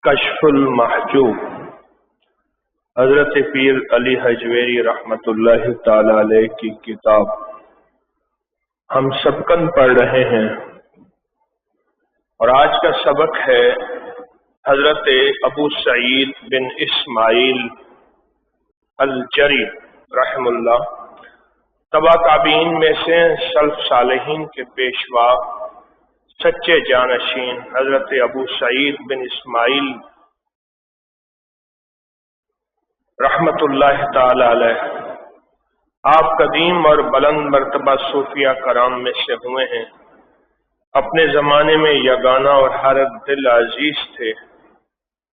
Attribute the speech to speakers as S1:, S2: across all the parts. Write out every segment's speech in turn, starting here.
S1: کشف المحجوب حضرت پیر علی حجویری رحمت اللہ تعالی علیہ کی کتاب ہم سبقاً پڑھ رہے ہیں، اور آج کا سبق ہے حضرت ابو سعید بن اسماعیل الجری رحم اللہ، تبع تابعین میں سے سلف صالحین کے پیشوا سچے جانشین حضرت ابو سعید بن اسماعیل رحمت اللہ تعالی علیہ، آپ قدیم اور بلند مرتبہ صوفیہ کرام میں سے ہوئے ہیں۔ اپنے زمانے میں یگانہ اور ہر دل عزیز تھے۔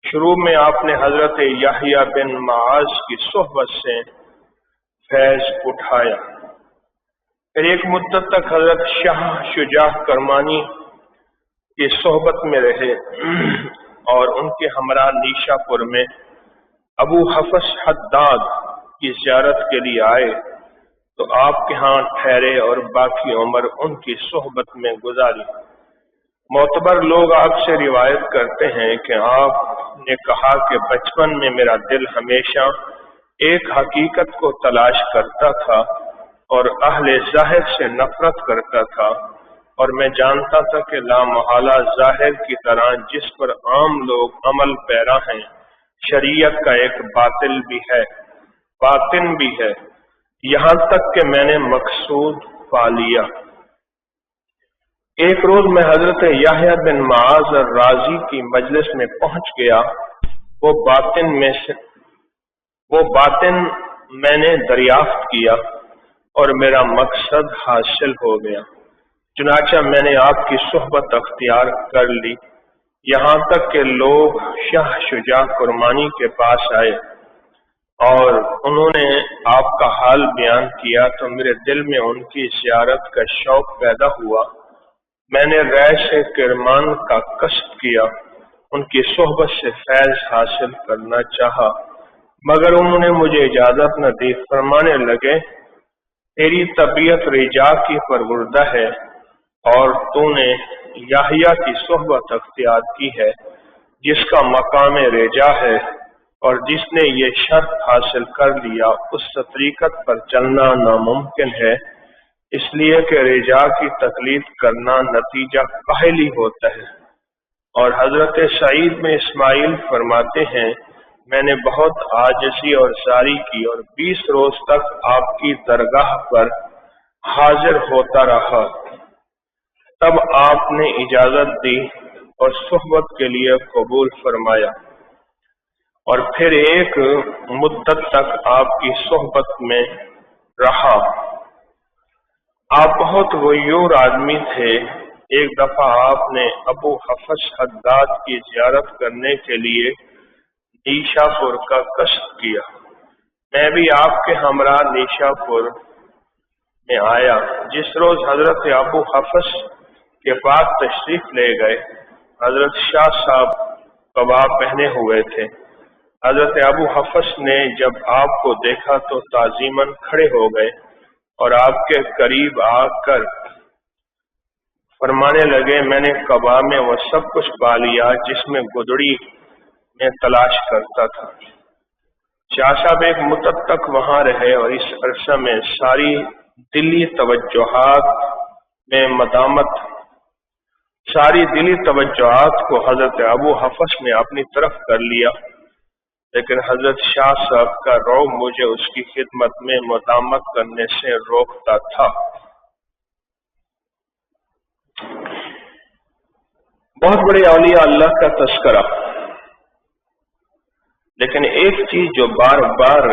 S1: شروع میں آپ نے حضرت یحییٰ بن معاذ کی صحبت سے فیض اٹھایا، پھر ایک مدت تک حضرت شاہ شجاع کرمانی کی صحبت میں رہے اور ان کے ہمراہ نیشا پور میں ابو حفص حداد کی زیارت کے لیے آئے تو آپ کے ہاں ٹھہرے اور باقی عمر ان کی صحبت میں گزاری۔ معتبر لوگ آپ سے روایت کرتے ہیں کہ آپ نے کہا کہ بچپن میں میرا دل ہمیشہ ایک حقیقت کو تلاش کرتا تھا اور اہل ظاہر سے نفرت کرتا تھا، اور میں جانتا تھا کہ لا محالہ ظاہر کی طرح جس پر عام لوگ عمل پیرا ہیں، شریعت کا ایک باطن بھی ہے، یہاں تک کہ میں نے مقصود پا لیا۔ ایک روز میں حضرت یحییٰ بن معاذ الرازی کی مجلس میں پہنچ گیا۔ وہ باطن میں نے دریافت کیا اور میرا مقصد حاصل ہو گیا، چنانچہ میں نے آپ کی صحبت اختیار کر لی، یہاں تک کہ لوگ شاہ شجاع کرمانی کے پاس آئے اور انہوں نے آپ کا حال بیان کیا تو میرے دل میں ان کی زیارت کا شوق پیدا ہوا۔ میں نے ریش کرمان کا قصد کیا، ان کی صحبت سے فیض حاصل کرنا چاہا، مگر انہوں نے مجھے اجازت نہ دی۔ فرمانے لگے، تیری طبیعت رجا کی پروردہ ہے اور تو نے یحییٰ کی صحبت اختیار کی ہے جس کا مقام رجا ہے، اور جس نے یہ شرط حاصل کر لیا اس طریقت پر چلنا ناممکن ہے، اس لیے کہ رجا کی تقلید کرنا نتیجہ کاہلی ہوتا ہے۔ اور حضرت سعید میں اسماعیل فرماتے ہیں، میں نے بہت عاجزی اور زاری کی اور 20 روز تک آپ کی درگاہ پر حاضر ہوتا رہا، تب آپ نے اجازت دی اور صحبت کے لیے قبول فرمایا، اور پھر ایک مدت تک آپ کی صحبت میں رہا۔ آپ بہت غیور آدمی تھے۔ ایک دفعہ آپ نے ابو حفص حداد کی زیارت کرنے کے لیے نیشا پور کا قصد کیا۔ میں بھی آپ کے ہمراہ نیشا پور میں آیا۔ جس روز حضرت ابو حفص کے پاس تشریف لے گئے، حضرت شاہ صاحب قبا پہنے ہوئے تھے۔ حضرت ابو حفص نے جب آپ کو دیکھا تو تعظیماً کھڑے ہو گئے اور آپ کے قریب آ کر فرمانے لگے، میں نے قبا میں وہ سب کچھ پا لیا جس میں گدڑی میں تلاش کرتا تھا۔ شاہ صاحب ایک مدت تک وہاں رہے اور اس عرصہ میں ساری دلی توجہات کو حضرت ابو حفص نے اپنی طرف کر لیا، لیکن حضرت شاہ صاحب کا رعب مجھے اس کی خدمت میں مدامت کرنے سے روکتا تھا۔ بہت بڑے اولیاء اللہ کا تذکرہ، لیکن ایک چیز جو بار بار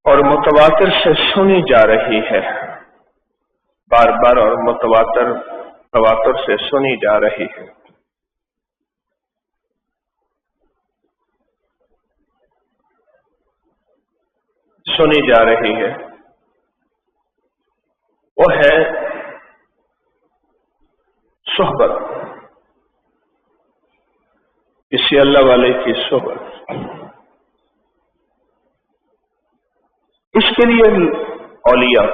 S1: اور متواتر سے سنی جا رہی ہے، بار بار اور تواتر سے سنی جا رہی ہے، وہ ہے صحبت، کسی اللہ والے کی صحبت۔ اس کے لیے اولیاء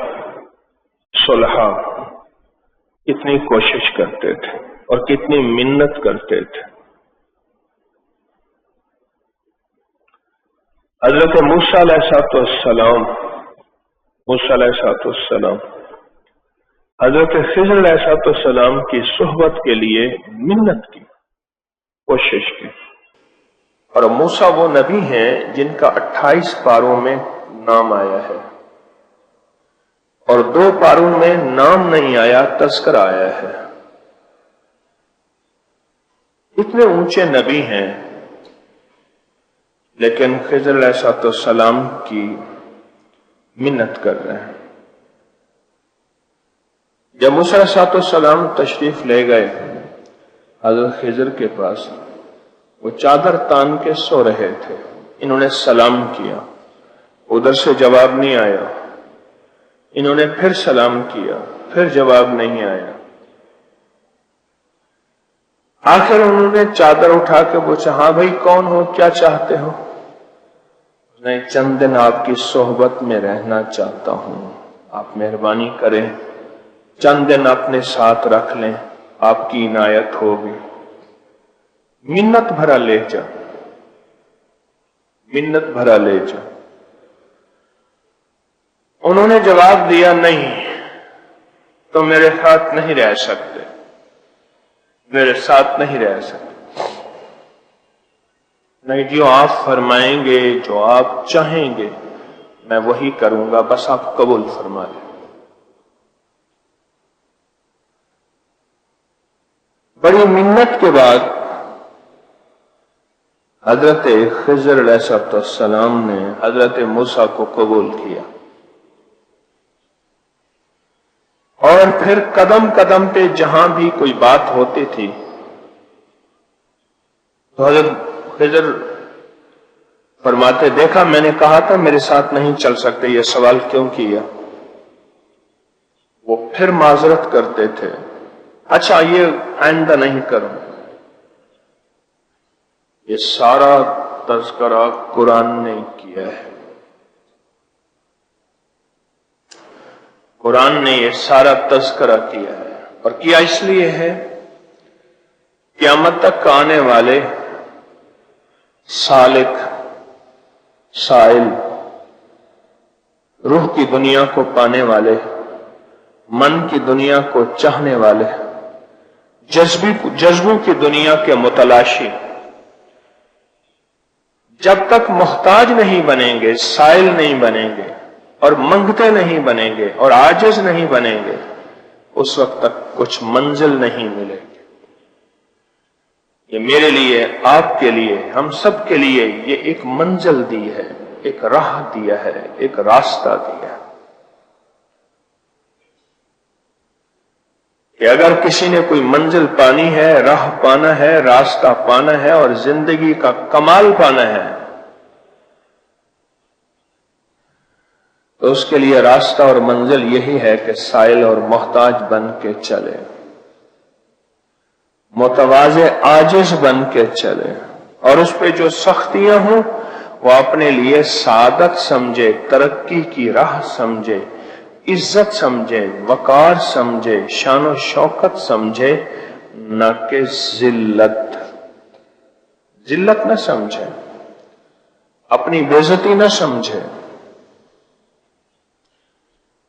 S1: صلحاء اتنی کوشش کرتے تھے اور کتنی منت کرتے تھے۔ حضرت موسیٰ علیہ السلام حضرت خضر علیہ السلام کی صحبت کے لیے منت کی، کوشش کی۔ اور موسیٰ وہ نبی ہیں جن کا 28 پاروں میں نام آیا ہے، اور 2 پاروں میں نام نہیں آیا، تذکرہ آیا ہے۔ اتنے اونچے نبی ہیں، لیکن خضر علیہ السلام کی منت کر رہے ہیں۔ جب موسیٰ علیہ السلام تشریف لے گئے حضرت خضر کے پاس، وہ چادر تان کے سو رہے تھے۔ انہوں نے سلام کیا، ادھر سے جواب نہیں آیا۔ انہوں نے پھر سلام کیا، پھر جواب نہیں آیا۔ آخر انہوں نے چادر اٹھا کے پوچھا، ہاں بھائی کون ہو، کیا چاہتے ہو؟ میں چند دن آپ کی صحبت میں رہنا چاہتا ہوں، آپ مہربانی کریں، چند دن اپنے ساتھ رکھ لیں، آپ کی عنایت ہوگی۔ منت بھرا لہجہ، منت بھرا لہجہ۔ انہوں نے جواب دیا، نہیں تو میرے ساتھ نہیں رہ سکتے، میرے ساتھ نہیں رہ سکتے۔ نہیں، جو آپ فرمائیں گے، جو آپ چاہیں گے، میں وہی کروں گا، بس آپ قبول فرما لیں۔ بڑی منت کے بعد حضرت خضر علیہ السلام نے حضرت موسیٰ کو قبول کیا، اور پھر قدم قدم پہ جہاں بھی کوئی بات ہوتی تھی تو حضرت خضر فرماتے، دیکھا میں نے کہا تھا میرے ساتھ نہیں چل سکتے، یہ سوال کیوں کیا؟ وہ پھر معذرت کرتے تھے، اچھا یہ آئندہ نہیں کروں۔ یہ سارا تذکرہ قرآن نے کیا ہے، قرآن نے یہ سارا تذکرہ کیا ہے، اور کیا اس لیے ہے قیامت تک آنے والے سالک، سائل، روح کی دنیا کو پانے والے، من کی دنیا کو چاہنے والے، جذبوں کی دنیا کے متلاشی، جب تک محتاج نہیں بنیں گے، سائل نہیں بنیں گے، اور منگتے نہیں بنیں گے، اور عاجز نہیں بنیں گے، اس وقت تک کچھ منزل نہیں ملے گی۔ یہ میرے لیے، آپ کے لیے، ہم سب کے لیے یہ ایک منزل دی ہے، ایک راہ دیا ہے، ایک راستہ دیا ہے کہ اگر کسی نے کوئی منزل پانی ہے، راہ پانا ہے، راستہ پانا ہے، اور زندگی کا کمال پانا ہے، تو اس کے لیے راستہ اور منزل یہی ہے کہ سائل اور محتاج بن کے چلے، متواضع عاجز بن کے چلے، اور اس پہ جو سختیاں ہوں وہ اپنے لیے سعادت سمجھے، ترقی کی راہ سمجھے، عزت سمجھے، وقار سمجھے، شان و شوکت سمجھے، نہ کہ ذلت۔ ذلت نہ سمجھے، اپنی بے عزتی نہ سمجھے۔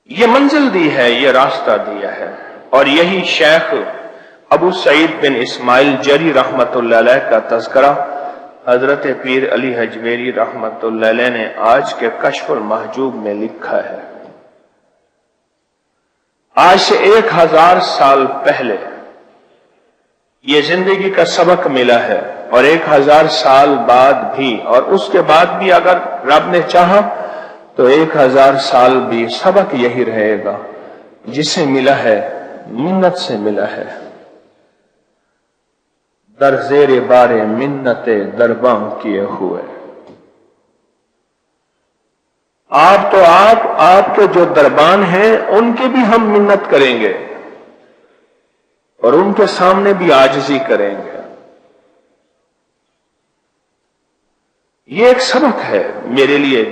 S1: یہ منزل دی ہے، یہ راستہ دیا ہے، اور یہی شیخ ابو سعید بن اسماعیل جری رحمت اللہ علیہ کا تذکرہ حضرت پیر علی حجویری رحمت اللہ علیہ نے آج کے کشف المحجوب میں لکھا ہے۔ آج سے 1000 سال پہلے یہ زندگی کا سبق ملا ہے، اور 1000 سال بعد بھی، اور اس کے بعد بھی اگر رب نے چاہا تو 1000 سال بھی سبق یہی رہے گا، جسے ملا ہے منت سے ملا ہے۔ در زیر بار منت درباں کیے ہوئے، آپ کے جو دربان ہیں ان کی بھی ہم منت کریں گے، اور ان کے سامنے بھی عاجزی کریں گے۔ یہ ایک سبق ہے میرے لیے،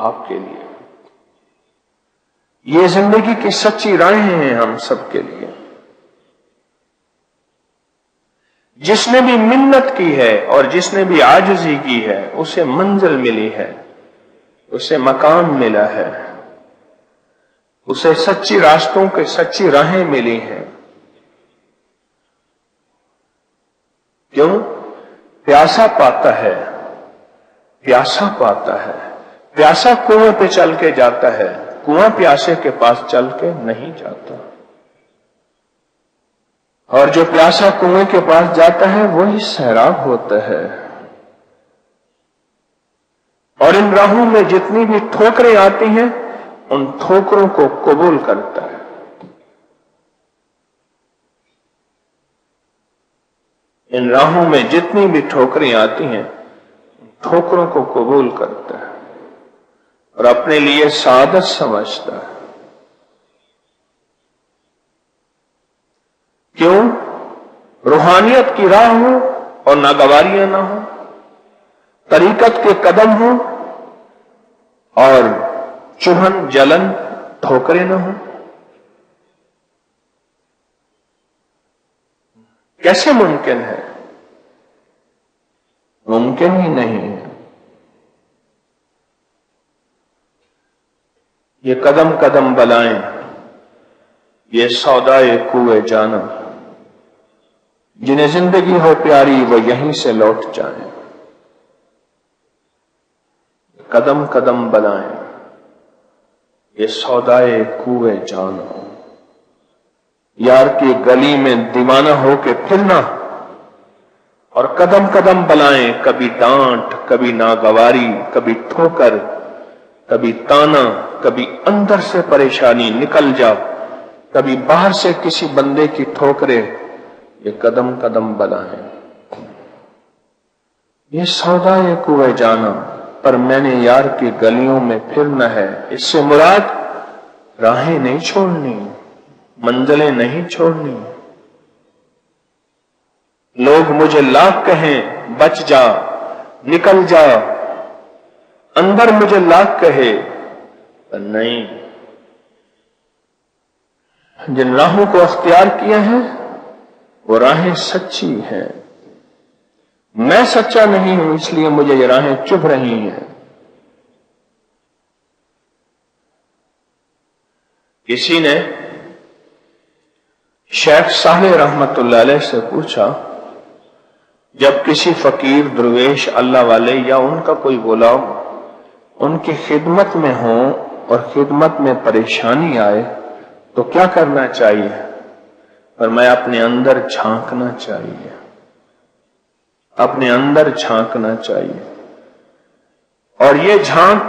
S1: آپ کے لیے۔ یہ زندگی کی سچی راہیں ہیں ہم سب کے لیے۔ جس نے بھی منت کی ہے اور جس نے بھی عاجزی کی ہے اسے منزل ملی ہے، اسے مقام ملا ہے، اسے سچی راستوں کے سچی راہیں ملی ہیں۔ کیوں؟ پیاسا پاتا ہے، پیاسا پاتا ہے۔ پیاسا کنویں پہ چل کے جاتا ہے، کنواں پیاسے کے پاس چل کے نہیں جاتا، اور جو پیاسا کنویں کے پاس جاتا ہے وہی سیراب ہوتا ہے۔ اور ان راہوں میں جتنی بھی ٹھوکریں آتی ہیں ان ٹھوکروں کو قبول کرتا ہے۔ ان راہوں میں جتنی بھی ٹھوکریں آتی ہیں ان ٹھوکروں کو قبول کرتا ہے اور اپنے لیے سعادت سمجھتا ہے۔ کیوں؟ روحانیت کی راہ ہو اور ناگواریاں نہ ہو، طریقت کے قدم ہوں اور چبھن جلن ٹھوکریں نہ ہوں۔ کیسے ممکن ہے؟ ممکن ہی نہیں ہے۔ یہ قدم قدم بلائیں، یہ سودائے کوئے جانا، جنہیں زندگی ہو پیاری وہ یہیں سے لوٹ جائیں۔ قدم قدم بلائیں، یہ سودائے کوئے جانا، یار کی گلی میں دیوانہ ہو کے پھرنا اور قدم قدم بلائیں، کبھی ڈانٹ، کبھی ناگواری، کبھی ٹھوکر، کبھی تانا، کبھی اندر سے پریشانی نکل جا، کبھی باہر سے کسی بندے کی ٹھوکرے، یہ قدم قدم بلائیں۔ یہ سودائے کوئے جانا، پر میں نے یار کی گلیوں میں پھرنا ہے۔ اس سے مراد راہیں نہیں چھوڑنی، منزلیں نہیں چھوڑنی۔ لوگ مجھے لاکھ کہیں بچ جا، نکل جا، اندر مجھے لاکھ کہے پر نہیں، جن راہوں کو اختیار کیا ہے وہ راہیں سچی ہیں۔ میں سچا نہیں ہوں اس لیے مجھے یہ راہیں چبھ رہی ہیں۔ کسی نے شیخ صالح رحمت اللہ علیہ سے پوچھا، جب کسی فقیر، درویش، اللہ والے یا ان کا کوئی غلام ان کی خدمت میں ہوں اور خدمت میں پریشانی آئے تو کیا کرنا چاہیے؟ فرمایا اپنے اندر جھانکنا چاہیے، اپنے اندر جھانکنا چاہیے، اور یہ جھانک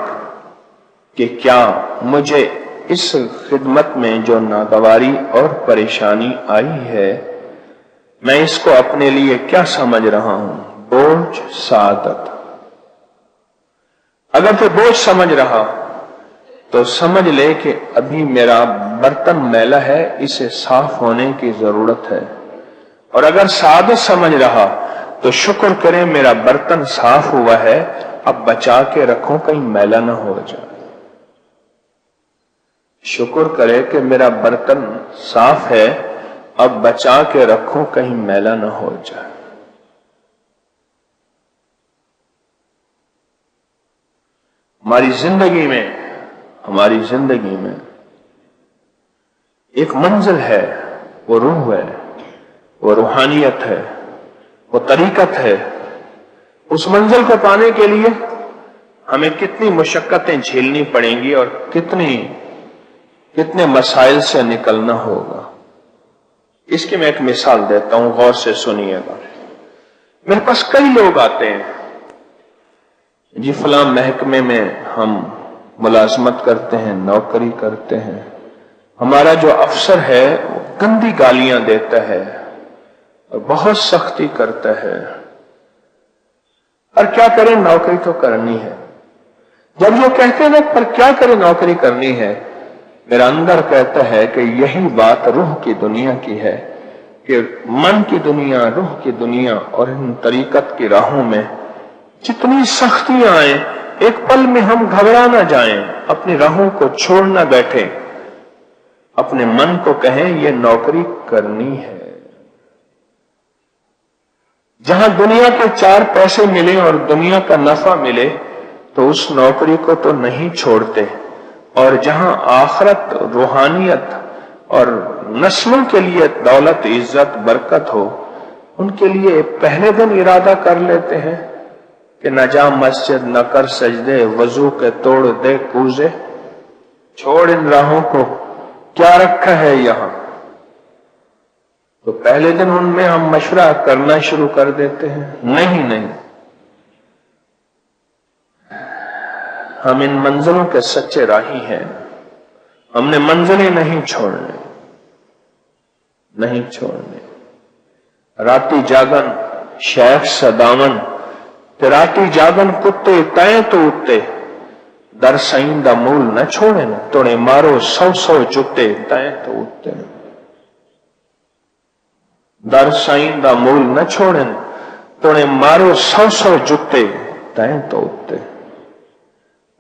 S1: کہ کیا مجھے اس خدمت میں جو ناگواری اور پریشانی آئی ہے میں اس کو اپنے لیے کیا سمجھ رہا ہوں؟ بوجھ، سعادت۔ اگر تو بوجھ سمجھ رہا تو سمجھ لے کہ ابھی میرا برتن میلا ہے، اسے صاف ہونے کی ضرورت ہے، اور اگر سعادت سمجھ رہا تو شکر کریں میرا برتن صاف ہوا ہے، اب بچا کے رکھوں کہیں میلا نہ ہو جائے۔ شکر کرے کہ میرا برتن صاف ہے، اب بچا کے رکھوں کہیں میلا نہ ہو جائے۔ ہماری زندگی میں ایک منزل ہے، وہ روح ہے، وہ روحانیت ہے، وہ طریقت ہے۔ اس منزل کو پانے کے لیے ہمیں کتنی مشقتیں جھیلنی پڑیں گی اور کتنے مسائل سے نکلنا ہوگا۔ اس کی میں ایک مثال دیتا ہوں، غور سے سنیے گا۔ میرے پاس کئی لوگ آتے ہیں، جی فلاں محکمے میں ہم ملازمت کرتے ہیں، نوکری کرتے ہیں، ہمارا جو افسر ہے وہ گندی گالیاں دیتا ہے اور بہت سختی کرتا ہے، اور کیا کریں، نوکری تو کرنی ہے۔ جب یہ کہتے ہیں پر کیا کریں، نوکری کرنی ہے، میرا اندر کہتا ہے کہ یہی بات روح کی دنیا کی ہے، کہ من کی دنیا، روح کی دنیا اور ان طریقت کی راہوں میں جتنی سختیاں آئیں، ایک پل میں ہم گھبرا نہ جائیں، اپنی راہوں کو چھوڑ نہ بیٹھیں، اپنے من کو کہیں یہ نوکری کرنی ہے۔
S2: जहां दुनिया के 4 पैसे मिले और दुनिया का नफा मिले तो उस नौकरी को तो नहीं छोड़ते, और जहां आखिरत, रूहानियत और नस्लों के लिए दौलत, इज्जत, बरकत हो, उनके लिए पहले दिन इरादा कर लेते हैं कि न जा मस्जिद, न कर सजदे, वजू के तोड़ दे कूजे, छोड़ इन राहों को, क्या रखा है यहां। तो पहले दिन उनमें हम मशवरा करना शुरू कर देते हैं, नहीं नहीं, हम इन मंजिलों के सच्चे राही हैं, हमने मंजिलें नहीं छोड़ने, नहीं छोड़ने। राती जागन शेख सदावन ते राती जागन कुत्ते तय तो उत्ते, दर साईं दा मूल न छोड़े न, तोड़े मारो 100 जुत्ते तय तो उत्ते। दर साईं दा मूल न छोड़े न, तोड़े मारो 100 जुत्ते तय तो उत्ते।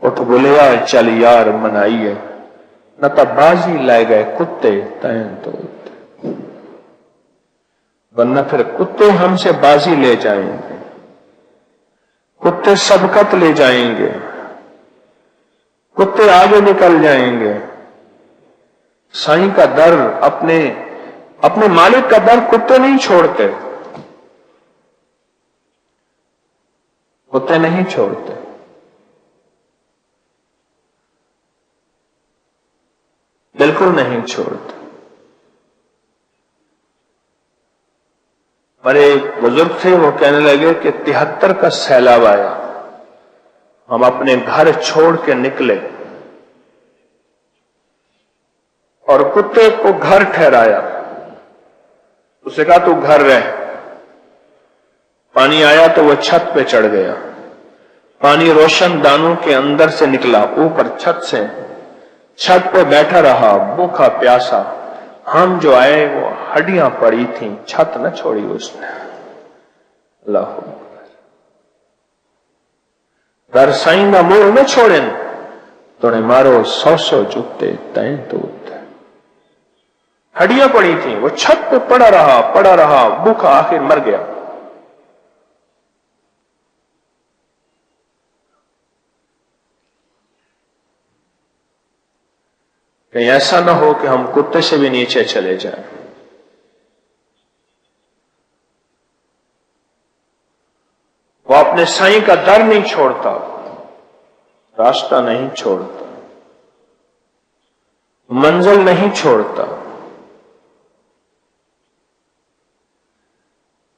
S2: उठ बुलिया चल यार मनाइए, न तो बाजी लै गए कुत्ते तय तो उत्ते। वरना फिर कुत्ते हमसे बाजी ले जाएंगे, कुत्ते सबकत ले जाएंगे, कुत्ते आगे निकल जाएंगे। साईं का दर, अपने मालिक का दर कुत्ते नहीं छोड़ते, कुत्ते नहीं छोड़ते। बिल्कुल नहीं छोड़ते। पर एक बुजुर्ग थे, वो कहने लगे कि 73 का सैलाब आया, हम अपने घर छोड़ के निकले और कुत्ते को घर ठहराया, उसे कहा तू घर रह। पानी आया तो वो छत पे चढ़ गया, पानी रोशनदानों के अंदर से निकला, ऊपर छत पे बैठा रहा, भूखा प्यासा। हम जो आए वो हड्डियां पड़ी थी, छत न छोड़ी उसने। अल्लाह दर साईं दा मूल न छोड़े, तोड़े मारो 100 जुत्ते तय तो उत्ते। हड्डियां पड़ी थी, वो छत पे पड़ा रहा भूखा, आखिर मर गया। कहीं ऐसा ना हो कि हम कुत्ते से भी नीचे चले जाएं। वो अपने साईं का दर नहीं छोड़ता, रास्ता नहीं छोड़ता, मंजिल नहीं छोड़ता।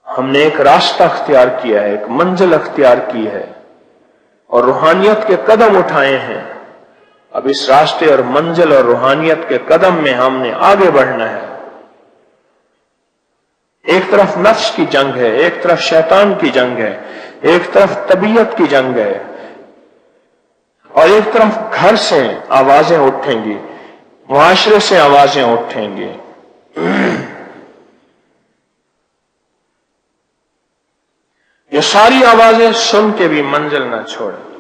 S2: हमने एक रास्ता अख्तियार किया है, एक मंजिल अख्तियार की है और रूहानियत के कदम उठाए हैं। अब इस रास्ते और मंजिल और रूहानियत के कदम में हमने आगे बढ़ना है। एक तरफ नफ्स की जंग है, एक तरफ शैतान की जंग है, एक तरफ तबीयत की जंग है, और एक तरफ घर से आवाजें उठेंगी, मुआशरे से आवाजें उठेंगी। ये सारी आवाजें सुन के भी मंजिल ना छोड़े,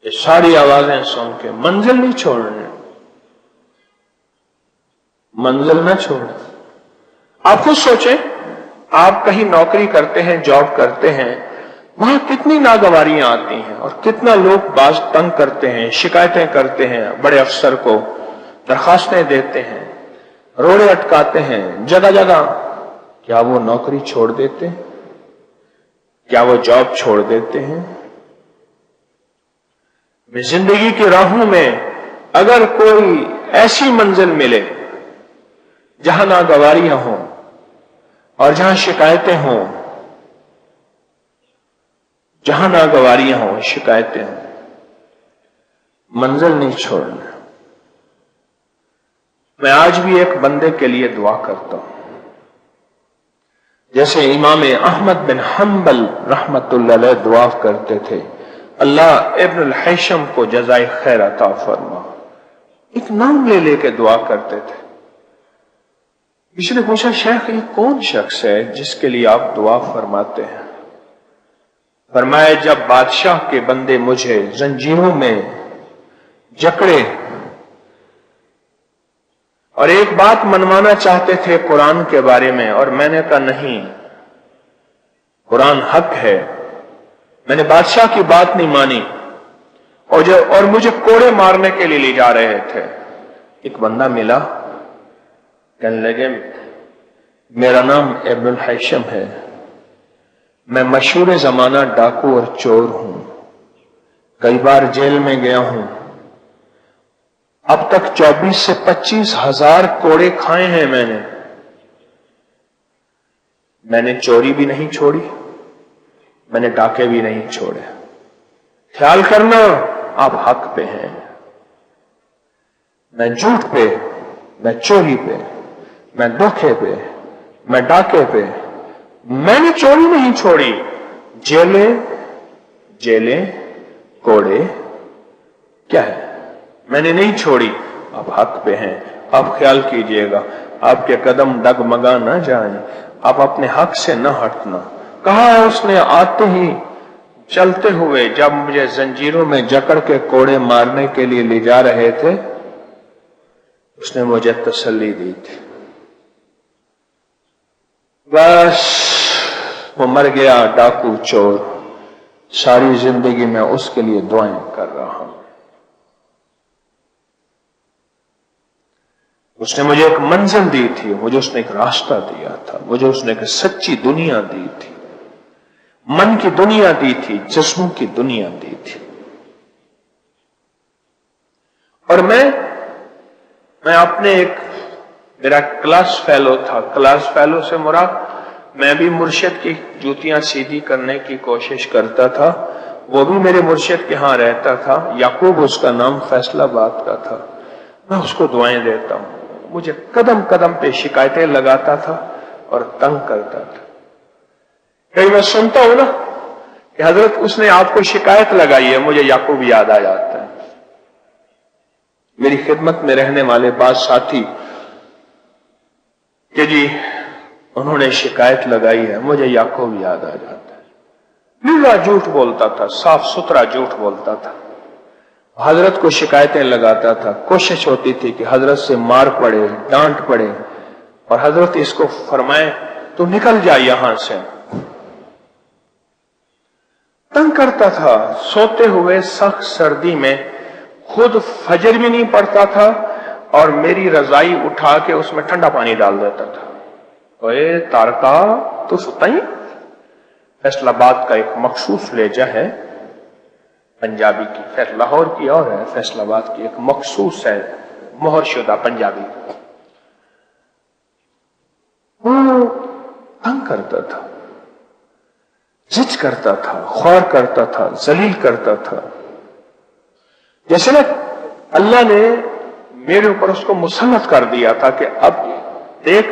S2: ये सारी आवाजें सुन के मंजिल नहीं छोड़ने, मंजिल न छोड़े। आप खुद सोचें, आप कहीं नौकरी करते हैं, जॉब करते हैं, वहां कितनी नागवारियां आती हैं और कितना लोग बाज तंग करते हैं, शिकायतें करते हैं, बड़े अफसर को दरखास्तें देते हैं, रोड़े अटकाते हैं जगह जगह। क्या वो नौकरी छोड़ देते हैं? क्या वो जॉब छोड़ देते हैं? जिंदगी की राहों में अगर कोई ऐसी मंजिल मिले जहां नागवारियां हों और जहां शिकायतें हों, जहां नागवारियां हों, शिकायतें हों, मंजिल नहीं छोड़ना। मैं आज भी एक बंदे के लिए दुआ करता हूं, जैसे इमाम अहमद बिन हंबल रहमतुल्लाह अलैह दुआ करते थे, अल्लाह इब्न अल-हैशम को जज़ाए खैर अता फरमा। एक नाम ले लेके दुआ करते थे। किसी ने पूछा, शेख ये कौन शख्स है जिसके लिए आप दुआ फरमाते हैं? फरमाया, जब बादशाह के बंदे मुझे जंजीरों में जकड़े اور ایک بات منوانا چاہتے تھے قرآن کے بارے میں، اور میں نے کہا نہیں، قرآن حق ہے۔ میں نے بادشاہ کی بات نہیں مانی، اور مجھے کوڑے مارنے کے لیے لے جا رہے تھے۔ ایک بندہ ملا، کہنے لگے میرا نام ابن الحیشم ہے، میں مشہور زمانہ ڈاکو اور چور ہوں، کئی بار جیل میں گیا ہوں، اب تک 24 سے 25 ہزار کوڑے کھائے ہیں میں نے چوری بھی نہیں چھوڑی، میں نے ڈاکے بھی نہیں چھوڑے۔ خیال کرنا آپ حق پہ ہیں، میں جھوٹ پہ، میں چوری پہ، میں دھوکے پہ، میں ڈاکے پہ، میں نے چوری نہیں چھوڑی۔ جیلیں کوڑے کیا ہے، میں نے نہیں چھوڑی، آپ حق پہ ہیں۔ آپ خیال کیجئے گا آپ کے قدم ڈگمگا نہ جائیں، آپ اپنے حق سے نہ ہٹنا۔ کہا ہے اس نے آتے ہی چلتے ہوئے، جب مجھے زنجیروں میں جکڑ کے کوڑے مارنے کے لیے لے جا رہے تھے، اس نے مجھے تسلی دی تھی۔ بس وہ مر گیا ڈاکو چور، ساری زندگی میں اس کے لیے دعائیں کر رہا ہوں۔ اس نے مجھے ایک منزل دی تھی، مجھے اس نے ایک راستہ دیا تھا، مجھے اس نے ایک سچی دنیا دی تھی، من کی دنیا دی تھی، جسموں کی دنیا دی تھی۔ اور میں اپنے میرا کلاس فیلو تھا، کلاس فیلو سے مراد میں بھی مرشد کی جوتیاں سیدھی کرنے کی کوشش کرتا تھا، وہ بھی میرے مرشد کے ہاں رہتا تھا، یعقوب اس کا نام، فیصلہ آباد کا تھا۔ میں اس کو دعائیں دیتا ہوں، مجھے قدم قدم پہ شکایتیں لگاتا تھا اور تنگ کرتا تھا۔ کہیں میں سنتا ہوں نا کہ حضرت اس نے آپ کو شکایت لگائی ہے، مجھے یعقوب یاد آ جاتا ہے۔ میری خدمت میں رہنے والے بعض ساتھی کہ جی انہوں نے شکایت لگائی ہے، مجھے یعقوب یاد آ جاتا ہے۔ نیلا جھوٹ بولتا تھا، صاف ستھرا جھوٹ بولتا تھا، حضرت کو شکایتیں لگاتا تھا، کوشش ہوتی تھی کہ حضرت سے مار پڑے، ڈانٹ پڑے، اور حضرت اس کو فرمائے تو نکل جا یہاں سے۔ تنگ کرتا تھا، سوتے ہوئے سخت سردی میں خود فجر بھی نہیں پڑتا تھا اور میری رضائی اٹھا کے اس میں ٹھنڈا پانی ڈال دیتا تھا۔ اے تارکا تو ستا ہی۔ فیصل آباد کا ایک مخصوص لہجہ ہے پنجابی کی، خیر لاہور کی اور ہے، فیصل آباد کی ایک مخصوص ہے مہر شدہ پنجابی۔ وہ تنگ کرتا تھا، زج کرتا تھا، خوار کرتا تھا، ذلیل کرتا تھا۔ جیسے نا اللہ نے میرے اوپر اس کو مسلط کر دیا تھا کہ اب دیکھ،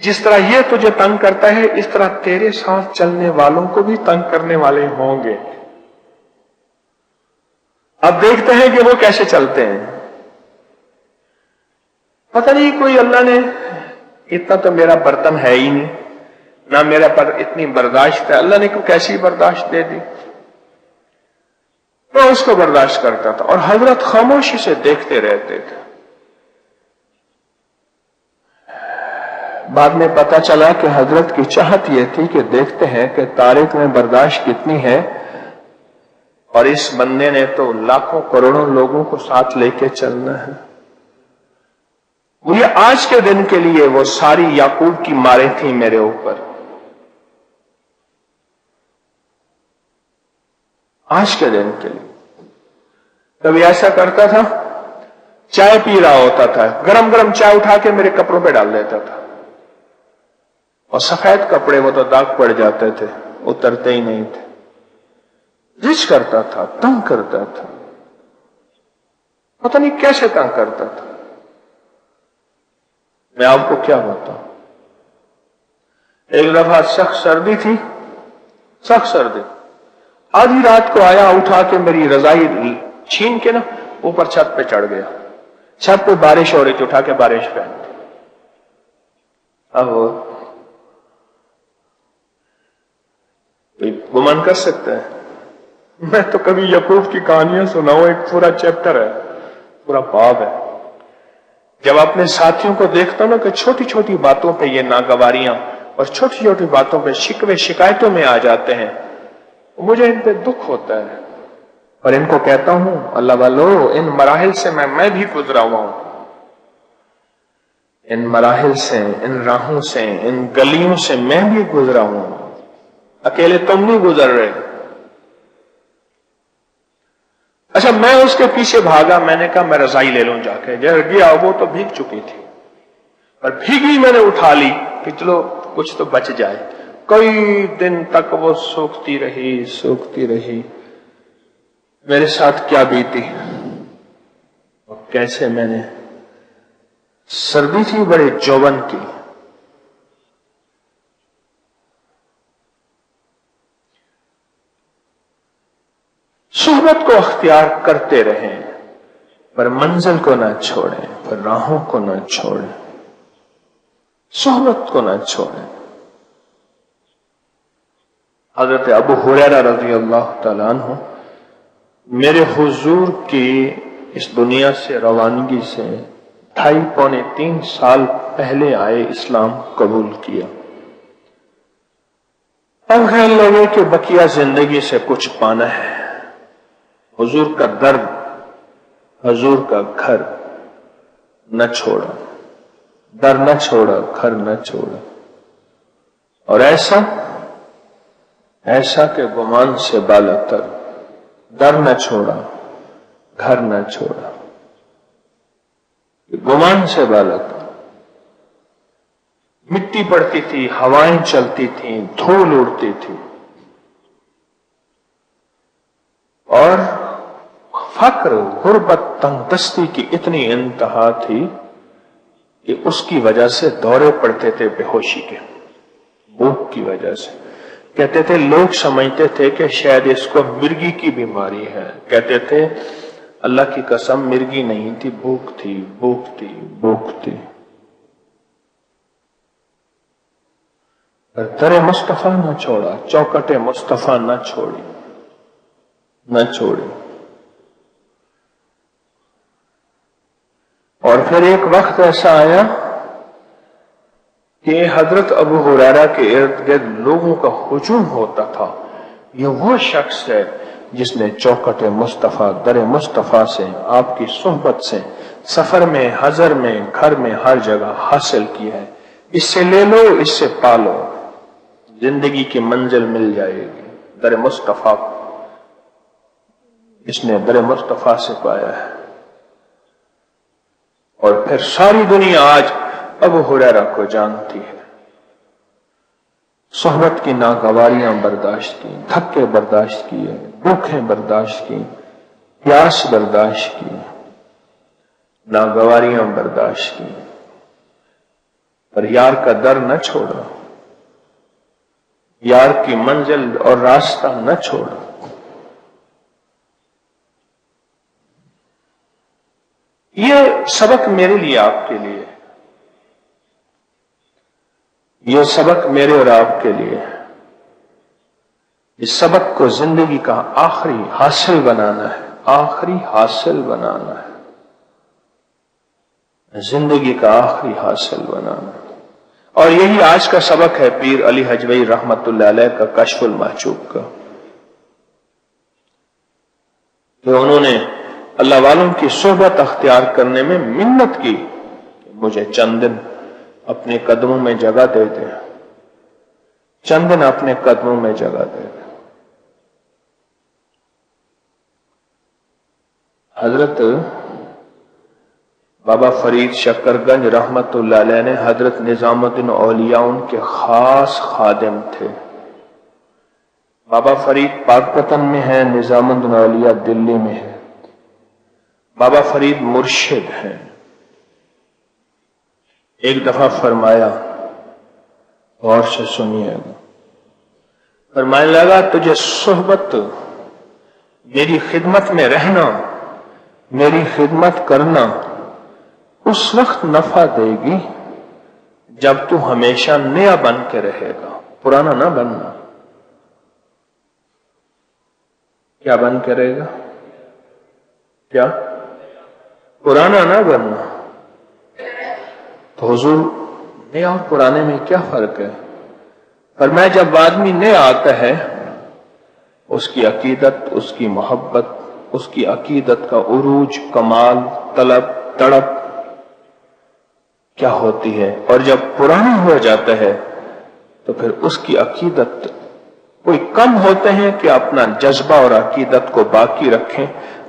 S2: جس طرح یہ تجھے تنگ کرتا ہے اس طرح تیرے ساتھ چلنے والوں کو بھی تنگ کرنے والے ہوں گے۔ اب دیکھتے ہیں کہ وہ کیسے چلتے ہیں۔ پتہ نہیں کوئی اللہ نے اتنا تو میرا برتن ہے ہی نہیں، نہ میرے پر اتنی برداشت ہے، اللہ نے کو کیسی برداشت دے دی، میں اس کو برداشت کرتا تھا اور حضرت خاموشی سے دیکھتے رہتے تھے۔ بعد میں پتا چلا کہ حضرت کی چاہت یہ تھی کہ دیکھتے ہیں کہ طارق میں برداشت کتنی ہے، اور اس بندے نے تو لاکھوں کروڑوں لوگوں کو ساتھ لے کے چلنا ہے۔ وہ یہ آج کے دن کے لیے وہ ساری یعقوب کی ماریں تھیں میرے اوپر، آج کے دن کے لیے۔ کبھی ایسا کرتا تھا، چائے پی رہا ہوتا تھا، گرم گرم چائے اٹھا کے میرے کپڑوں پہ ڈال دیتا تھا، اور سفید کپڑے وہ تو داغ پڑ جاتے تھے، اترتے ہی نہیں تھے۔ جس کرتا تھا، تنگ کرتا تھا، پتہ نہیں کیسے تنگ کرتا تھا۔ میں آپ کو کیا بتاؤں، ایک دفعہ سخت سردی تھی، سخت سردی، آدھی رات کو آیا، اٹھا کے میری رضائی چھین کے نا اوپر چھت پہ چڑھ گیا۔ چھت پہ بارش ہو رہی تھی، اٹھا کے بارش پہن دی۔ اب کوئی گمان کر سکتا ہے؟ میں تو کبھی یعقوب کی کہانیاں سناؤں، ایک پورا چیپٹر ہے، پورا باب ہے، जब अपने साथियों को देखता हूं ना कि छोटी छोटी बातों पे ये नागवारियां और छोटी छोटी बातों पे शिकवे शिकायतों में आ जाते हैं, मुझे इन पे दुख होता है। और इनको कहता हूं, अल्लाह वालो, इन मराहिल से मैं भी गुजरा हुआ हूं, इन मराहिल से, इन राहों से, इन गलियों से मैं भी गुजरा हूं, अकेले तुम नहीं गुजर रहे। अच्छा, मैं उसके पीछे भागा, मैंने कहा मैं रजाई ले लूं जाके। जब गया वो तो भीग चुकी थी, और भीगी मैंने उठा ली कि चलो कुछ तो बच जाए। कई दिन तक वो सूखती रही। मेरे साथ क्या बीती और कैसे मैंने, सर्दी थी बड़े जौवन की, सोहबत को अख्तियार करते रहें, पर मंजिल को ना छोड़ें, पर राहों को ना छोड़ें, सोहबत को ना छोड़ें। हजरत अबू हुरैरा रज़ी अल्लाह तआला अन्हु मेरे हुजूर की इस दुनिया से रवानगी से 2.5-3 साल पहले आए, इस्लाम कबूल किया। अब ख्याल लगे कि बकिया जिंदगी से कुछ पाना है। हुजूर का दर्द, हुजूर का घर न छोड़ा, दर न छोड़ा, घर न छोड़ा। और ऐसा के गुमान से बालातर, दर न छोड़ा, घर न छोड़ा, गुमान से बालातर। मिट्टी पड़ती थी, हवाएं चलती थी, धूल उड़ती थी, और फक्र, गुर्बत, तंगदस्ती की इतनी इंतहा थी कि उसकी वजह से दौरे पड़ते थे बेहोशी के, भूख की वजह से। कहते थे, लोग समझते थे कि शायद इसको मिर्गी की बीमारी है। कहते थे, अल्लाह की कसम मिर्गी नहीं थी, भूख थी, भूख थी, भूख थी। पर दरे मुस्तफा न छोड़ा, चौकटे मुस्तफा न छोड़ी, न छोड़ी। और फिर एक वक्त ऐसा आया कि हजरत अबू हुरैरा के इर्द गिर्द लोगों का हुजूम होता था। ये वो शख्स है जिसने चौकटे मुस्तफा, दरे मुस्तफा से, आपकी सोहबत से, सफर में, हजर में, घर में, हर जगह हासिल किया है। इससे ले लो, इससे पालो, जिंदगी की मंजिल मिल जाएगी। दरे मुस्तफा, इसने दरे मुस्तफा से पाया है। और फिर सारी दुनिया आज अबू हुरैरा को जानती है। सोहबत की नागवारियां बर्दाश्त की, धक्के बर्दाश्त किए, भूखें बर्दाश्त की, प्यास बर्दाश्त की, नागवारियां बर्दाश्त की, पर यार का दर न छोड़ा, यार की मंजिल और रास्ता न छोड़ा। ये सबक मेरे लिए, आपके लिए, ये सबक मेरे और आपके लिए है। इस सबक को जिंदगी का आखिरी हासिल बनाना है, आखिरी हासिल बनाना है, जिंदगी का आखिरी हासिल बनाना है। और यही आज का सबक है पीर अली हजवी रहमतुल्लाह अलैह का, कश्फुल महजूब का, कि उन्होंने अल्लाह वालों की सोहबत अख्तियार करने में मिन्नत की, मुझे चंद दिन अपने कदमों में जगह दे दे, चंद दिन अपने कदमों में जगह दे दे। हजरत बाबा फरीद शक्करगंज रहमतुल्लाह अलैह ने, हजरत निजामुद्दीन औलिया उनके खास खादिम थे। बाबा फरीद पाकपतन में है, निजामुद्दीन औलिया दिल्ली में है। बाबा फरीद मुर्शिद हैं। एक दफा फरमाया, गौर से सुनिएगा, फरमाने लगा, तुझे सोहबत, मेरी खिदमत में रहना, मेरी खिदमत करना उस वक्त नफा देगी जब तू हमेशा नया बन के रहेगा, पुराना ना बनना। क्या बन के रहेगा? क्या? पुराना ना बनना। تو हुजूर नया और पुराने में क्या फर्क है? फरमाया जब आदमी नया आता है उसकी अकीदत, उसकी मोहब्बत, उसकी अकीदत का उरूज, कमाल, तलब, तड़प क्या होती है, और जब पुराना हो जाता है तो फिर उसकी अकीदत कोई कम होते हैं कि अपना जज्बा और अकीदत को बाकी रखें,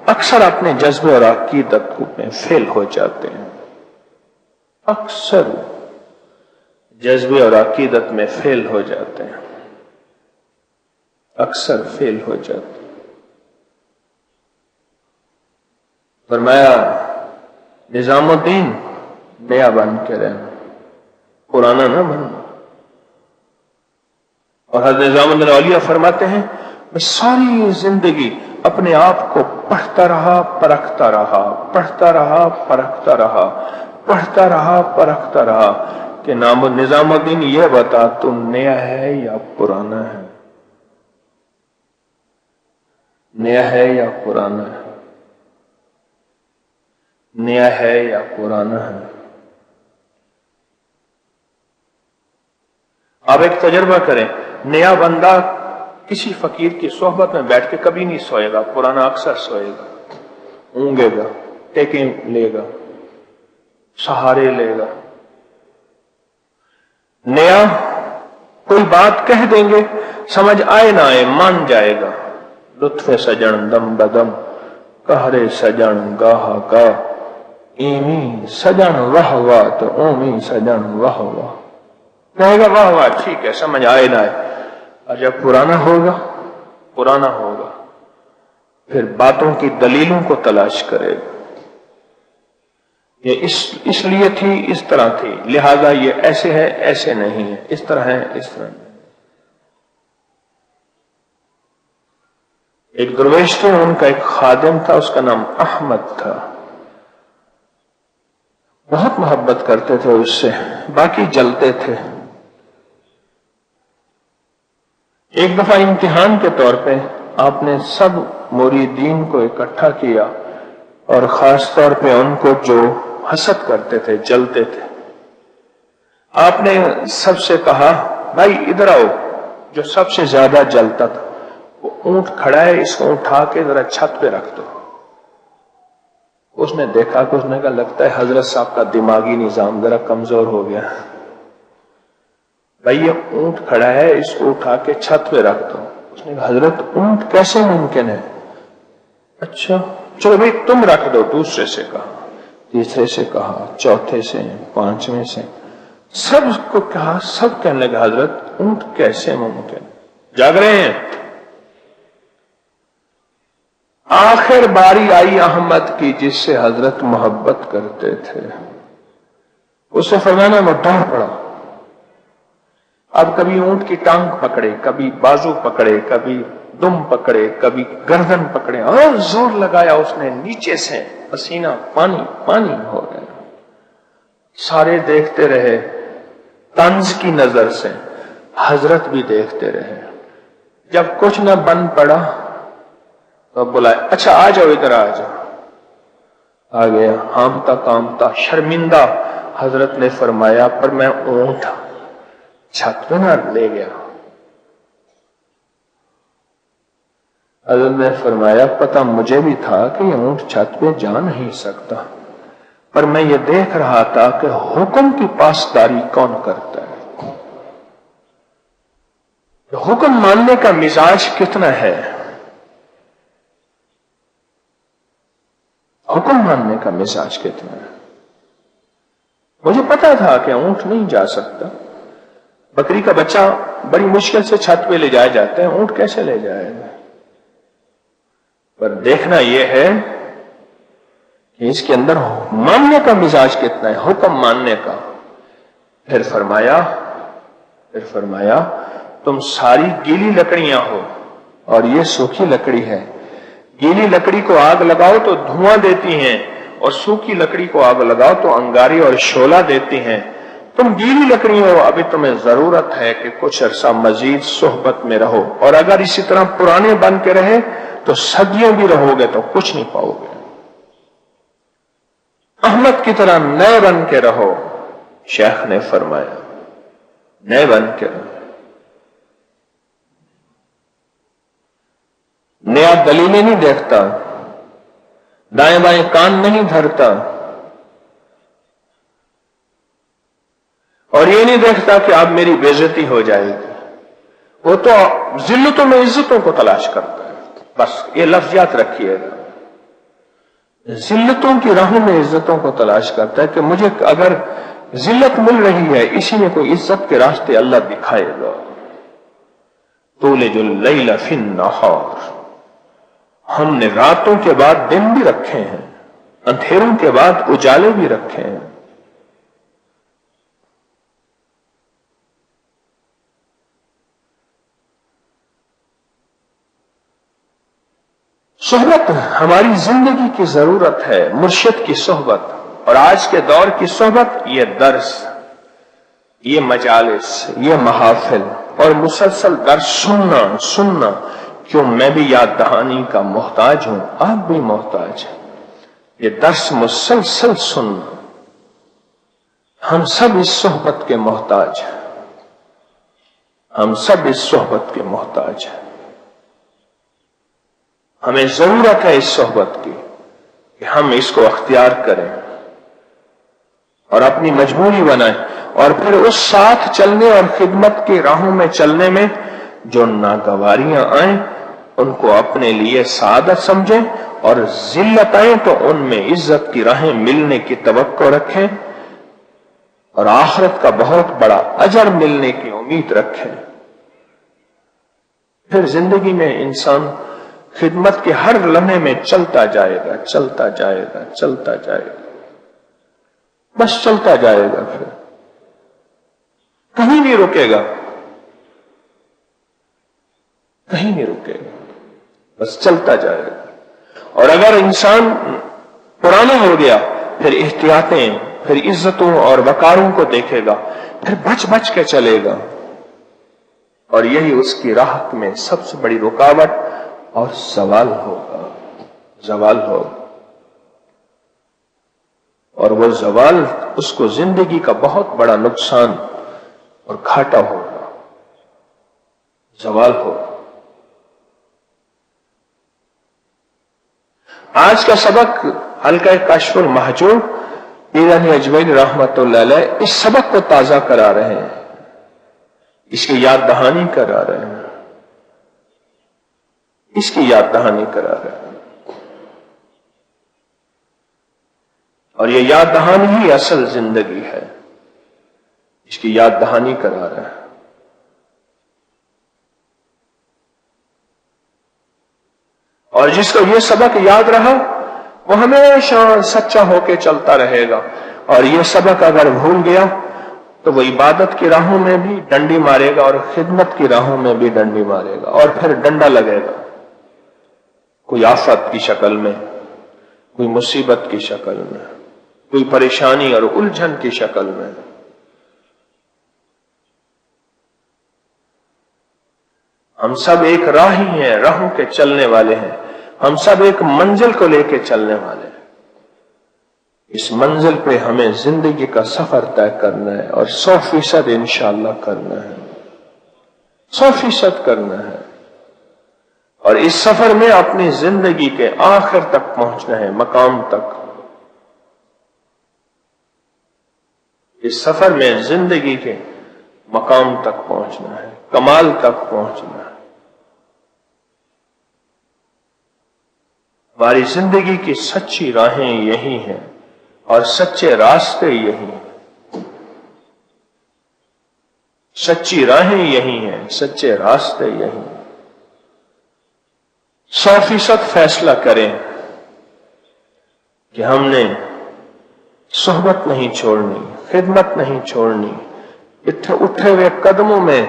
S2: अक्सर अपने जज्बे और अकीदत में फेल हो जाते हैं, अक्सर जज्बे और अकीदत में फेल हो जाते हैं, अक्सर फेल हो जाते हैं। फरमाया निजामुद्दीन नया बन के रहना, पुराना ना बनना। और हज़रत निजामुद्दीन औलिया फरमाते हैं मैं सारी जिंदगी अपने आप को पढ़ता रहा, परखता रहा, पढ़ता रहा, परखता रहा, पढ़ता रहा, परखता रहा कि निजामुद्दीन यह बता तू नया है या पुराना है, नया है या पुराना है, नया है या पुराना है। आप एक तजर्बा करें, नया बंदा किसी फकीर की सोहबत में बैठ के कभी नहीं सोएगा, पुराना अक्सर सोएगा, ऊंगेगा, टेके लेगा, सहारे लेगा। नया कोई बात कह देंगे, समझ आए ना आए मान जाएगा। लुत्फे सजन दम बदम कहरे सजन गाह गा, इमी सजन वाह वाह तो ओमी सजन वाह वाह, कहेगा वाह वाह ठीक है, समझ आए ना आए। और जब पुराना होगा, पुराना होगा, फिर बातों की दलीलों को तलाश करेगा, ये इसलिए थी, इस तरह थी, लिहाजा ये ऐसे है, ऐसे नहीं है, इस तरह है, इस तरह नहीं। एक दरवेश थे, उनका एक खादिम था, उसका नाम अहमद था, बहुत मोहब्बत करते थे उससे, बाकी जलते थे। एक दफा इम्तिहान के तौर पे आपने सब मुरीदीन को इकट्ठा किया और खास तौर पे उनको जो हसद करते थे, जलते थे, आपने सबसे कहा भाई इधर आओ, जो सबसे ज्यादा जलता था वो ऊंट खड़ा है, इसको उठा के जरा छत पे रख दो। उसने देखा कि उसने कहा लगता है हजरत साहब का दिमागी निजाम जरा कमजोर हो गया, भाई ये ऊंट खड़ा है, इसको उठा के छत पे रख दो। उसने कहा हजरत ऊंट कैसे मुमकिन है? अच्छा चलो भाई तुम रख दो। दूसरे से कहा, तीसरे से कहा, चौथे से, पांचवें से, सबको कहा, सब कहने लगे हजरत ऊंट कैसे मुमकिन। जाग रहे हैं? आखिर बारी आई अहमद की, जिससे हजरत मोहब्बत करते थे। उसे फरमाना में डर पड़ा। अब कभी ऊंट की टांग पकड़े, कभी बाजू पकड़े, कभी दुम पकड़े, कभी गर्दन पकड़े, और जोर लगाया उसने, नीचे से पसीना पानी पानी हो गया। सारे देखते रहे तंज की नजर से, हजरत भी देखते रहे। जब कुछ न बन पड़ा तो बुलाया, अच्छा आ जाओ, इधर आ जाओ। आ गया, हामता कामता शर्मिंदा। हजरत ने फरमाया पर मैं ऊंट छत पे ना ले गया। हजरत ने फरमाया पता मुझे भी था कि ये ऊंट छत पे जा नहीं सकता, पर मैं ये देख रहा था कि हुक्म की पासदारी कौन करता है, हुक्म मानने का मिजाज कितना है, हुक्म मानने का मिजाज कितना है। मुझे पता था कि ऊंट नहीं जा सकता, बकरी का बच्चा बड़ी मुश्किल से छत पे ले जाए जाते हैं, ऊंट कैसे ले जाएगा। पर देखना यह है कि इसके अंदर मानने का मिजाज कितना है, हुक्म मानने का। फिर फरमाया तुम सारी गीली लकड़ियां हो और ये सूखी लकड़ी है। गीली लकड़ी को आग लगाओ तो धुआं देती हैं, और सूखी लकड़ी को आग लगाओ तो अंगारी और शोला देती हैं। तुम गीली लकड़ी हो, अभी तुम्हें जरूरत है कि कुछ अरसा मजीद सोहबत में रहो, और अगर इसी तरह पुराने बन के रहे तो सदियों भी रहोगे तो कुछ नहीं पाओगे। अहमद की तरह नए बन के रहो, شیخ نے فرمایا نئے بن کے نیا دلیلیں نہیں دیکھتا، دائیں بائیں کان نہیں دھرتا، اور یہ نہیں دیکھتا کہ اب میری بے عزتی ہو جائے گی، وہ تو ذلتوں میں عزتوں کو تلاش کرتا ہے۔ بس یہ لفظ یاد رکھیے گا، ذلتوں کی راہوں میں عزتوں کو تلاش کرتا ہے کہ مجھے اگر ذلت مل رہی ہے، اسی میں کوئی عزت کے راستے اللہ دکھائے گا۔ تولج اللیل فی النہار، ہم نے راتوں کے بعد دن بھی رکھے ہیں، اندھیروں کے بعد اجالے بھی رکھے ہیں۔ صحبت ہماری زندگی کی ضرورت ہے، مرشد کی صحبت، اور آج کے دور کی صحبت یہ درس، یہ مجالس، یہ محافل اور مسلسل درس سننا کیوں میں بھی یاد دہانی کا محتاج ہوں، آپ بھی محتاج ہیں۔ یہ درس مسلسل سننا، ہم سب اس صحبت کے محتاج ہیں، ہم سب اس صحبت کے محتاج ہیں۔ ہمیں ضرورت ہے اس صحبت کی کہ ہم اس کو اختیار کریں اور اپنی مجبوری بنائیں، اور پھر اس ساتھ چلنے اور خدمت کی راہوں میں چلنے میں جو ناگواریاں آئیں ان کو اپنے لیے سعادت سمجھیں، اور ذلت آئیں تو ان میں عزت کی راہیں ملنے کی توقع رکھیں اور آخرت کا بہت بڑا اجر ملنے کی امید رکھیں۔ پھر زندگی میں انسان خدمت کے ہر لمحے میں چلتا جائے گا، چلتا جائے گا، چلتا جائے گا، بس چلتا جائے گا، پھر کہیں نہیں رکے گا، کہیں نہیں رکے گا، بس چلتا جائے گا۔ اور اگر انسان پرانا ہو گیا پھر احتیاطیں، پھر عزتوں اور وقاروں کو دیکھے گا، پھر بچ بچ کے چلے گا، اور یہی اس کی راحت میں سب سے بڑی رکاوٹ اور زوال ہوگا، زوال ہوگا، اور وہ زوال اس کو زندگی کا بہت بڑا نقصان اور گھاٹا ہوگا، زوال ہوگا۔ آج کا سبق حلقہ کشف المحجوب پیرانی اجمیری رحمت اللہ علیہ اس سبق کو تازہ کرا رہے ہیں، اس کی یاد دہانی کرا رہے ہیں، اس کی یاد دہانی کرا رہے ہیں، اور یہ یاد دہانی ہی اصل زندگی ہے، اس کی یاد دہانی کرا رہے ہیں۔ اور جس کو یہ سبق یاد رہا وہ ہمیشہ سچا ہو کے چلتا رہے گا، اور یہ سبق اگر بھول گیا تو وہ عبادت کی راہوں میں بھی ڈنڈی مارے گا اور خدمت کی راہوں میں بھی ڈنڈی مارے گا، اور پھر ڈنڈا لگے گا، کوئی آفت کی شکل میں، کوئی مصیبت کی شکل میں، کوئی پریشانی اور الجھن کی شکل میں۔ ہم سب ایک راہی ہیں، راہوں کے چلنے والے ہیں، ہم سب ایک منزل کو لے کے چلنے والے ہیں۔ اس منزل پہ ہمیں زندگی کا سفر طے کرنا ہے، اور 100% انشاءاللہ کرنا ہے، 100% کرنا ہے، اور اس سفر میں اپنی زندگی کے آخر تک پہنچنا ہے، مقام تک۔ اس سفر میں زندگی کے مقام تک پہنچنا ہے، کمال تک پہنچنا ہے۔ ہماری زندگی کی سچی راہیں یہی ہیں اور سچے راستے یہی ہیں، سچی راہیں یہی ہیں، سچے راستے یہی ہیں۔ 100% فیصلہ کریں کہ ہم نے صحبت نہیں چھوڑنی، خدمت نہیں چھوڑنی، اٹھے ہوئے قدموں میں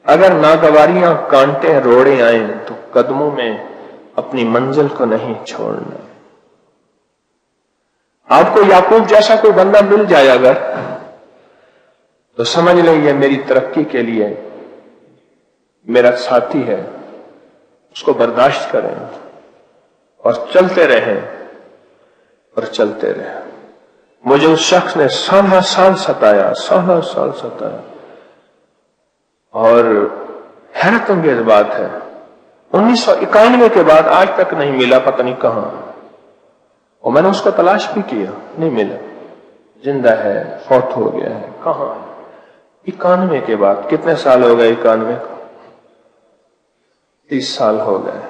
S2: اگر ناگواریاں، کانٹے، روڑے آئیں تو قدموں میں اپنی منزل کو نہیں چھوڑنا۔ آپ کو یعقوب جیسا کوئی بندہ مل جائے اگر، تو سمجھ لیں یہ میری ترقی کے لیے میرا ساتھی ہے، اس کو برداشت کریں اور چلتے رہیں اور چلتے رہیں۔ मुझे उस शख्स ने 16 साल सताया, 16 साल सताया। और हैरत अंगेज बात है, 1991 के बाद आज तक नहीं मिला, पता नहीं कहां। और मैंने उसको तलाश भी किया, नहीं मिला, जिंदा है, फौत हो गया है, कहां है। 91 के बाद कितने साल हो गए? 91 को 30 साल हो गए।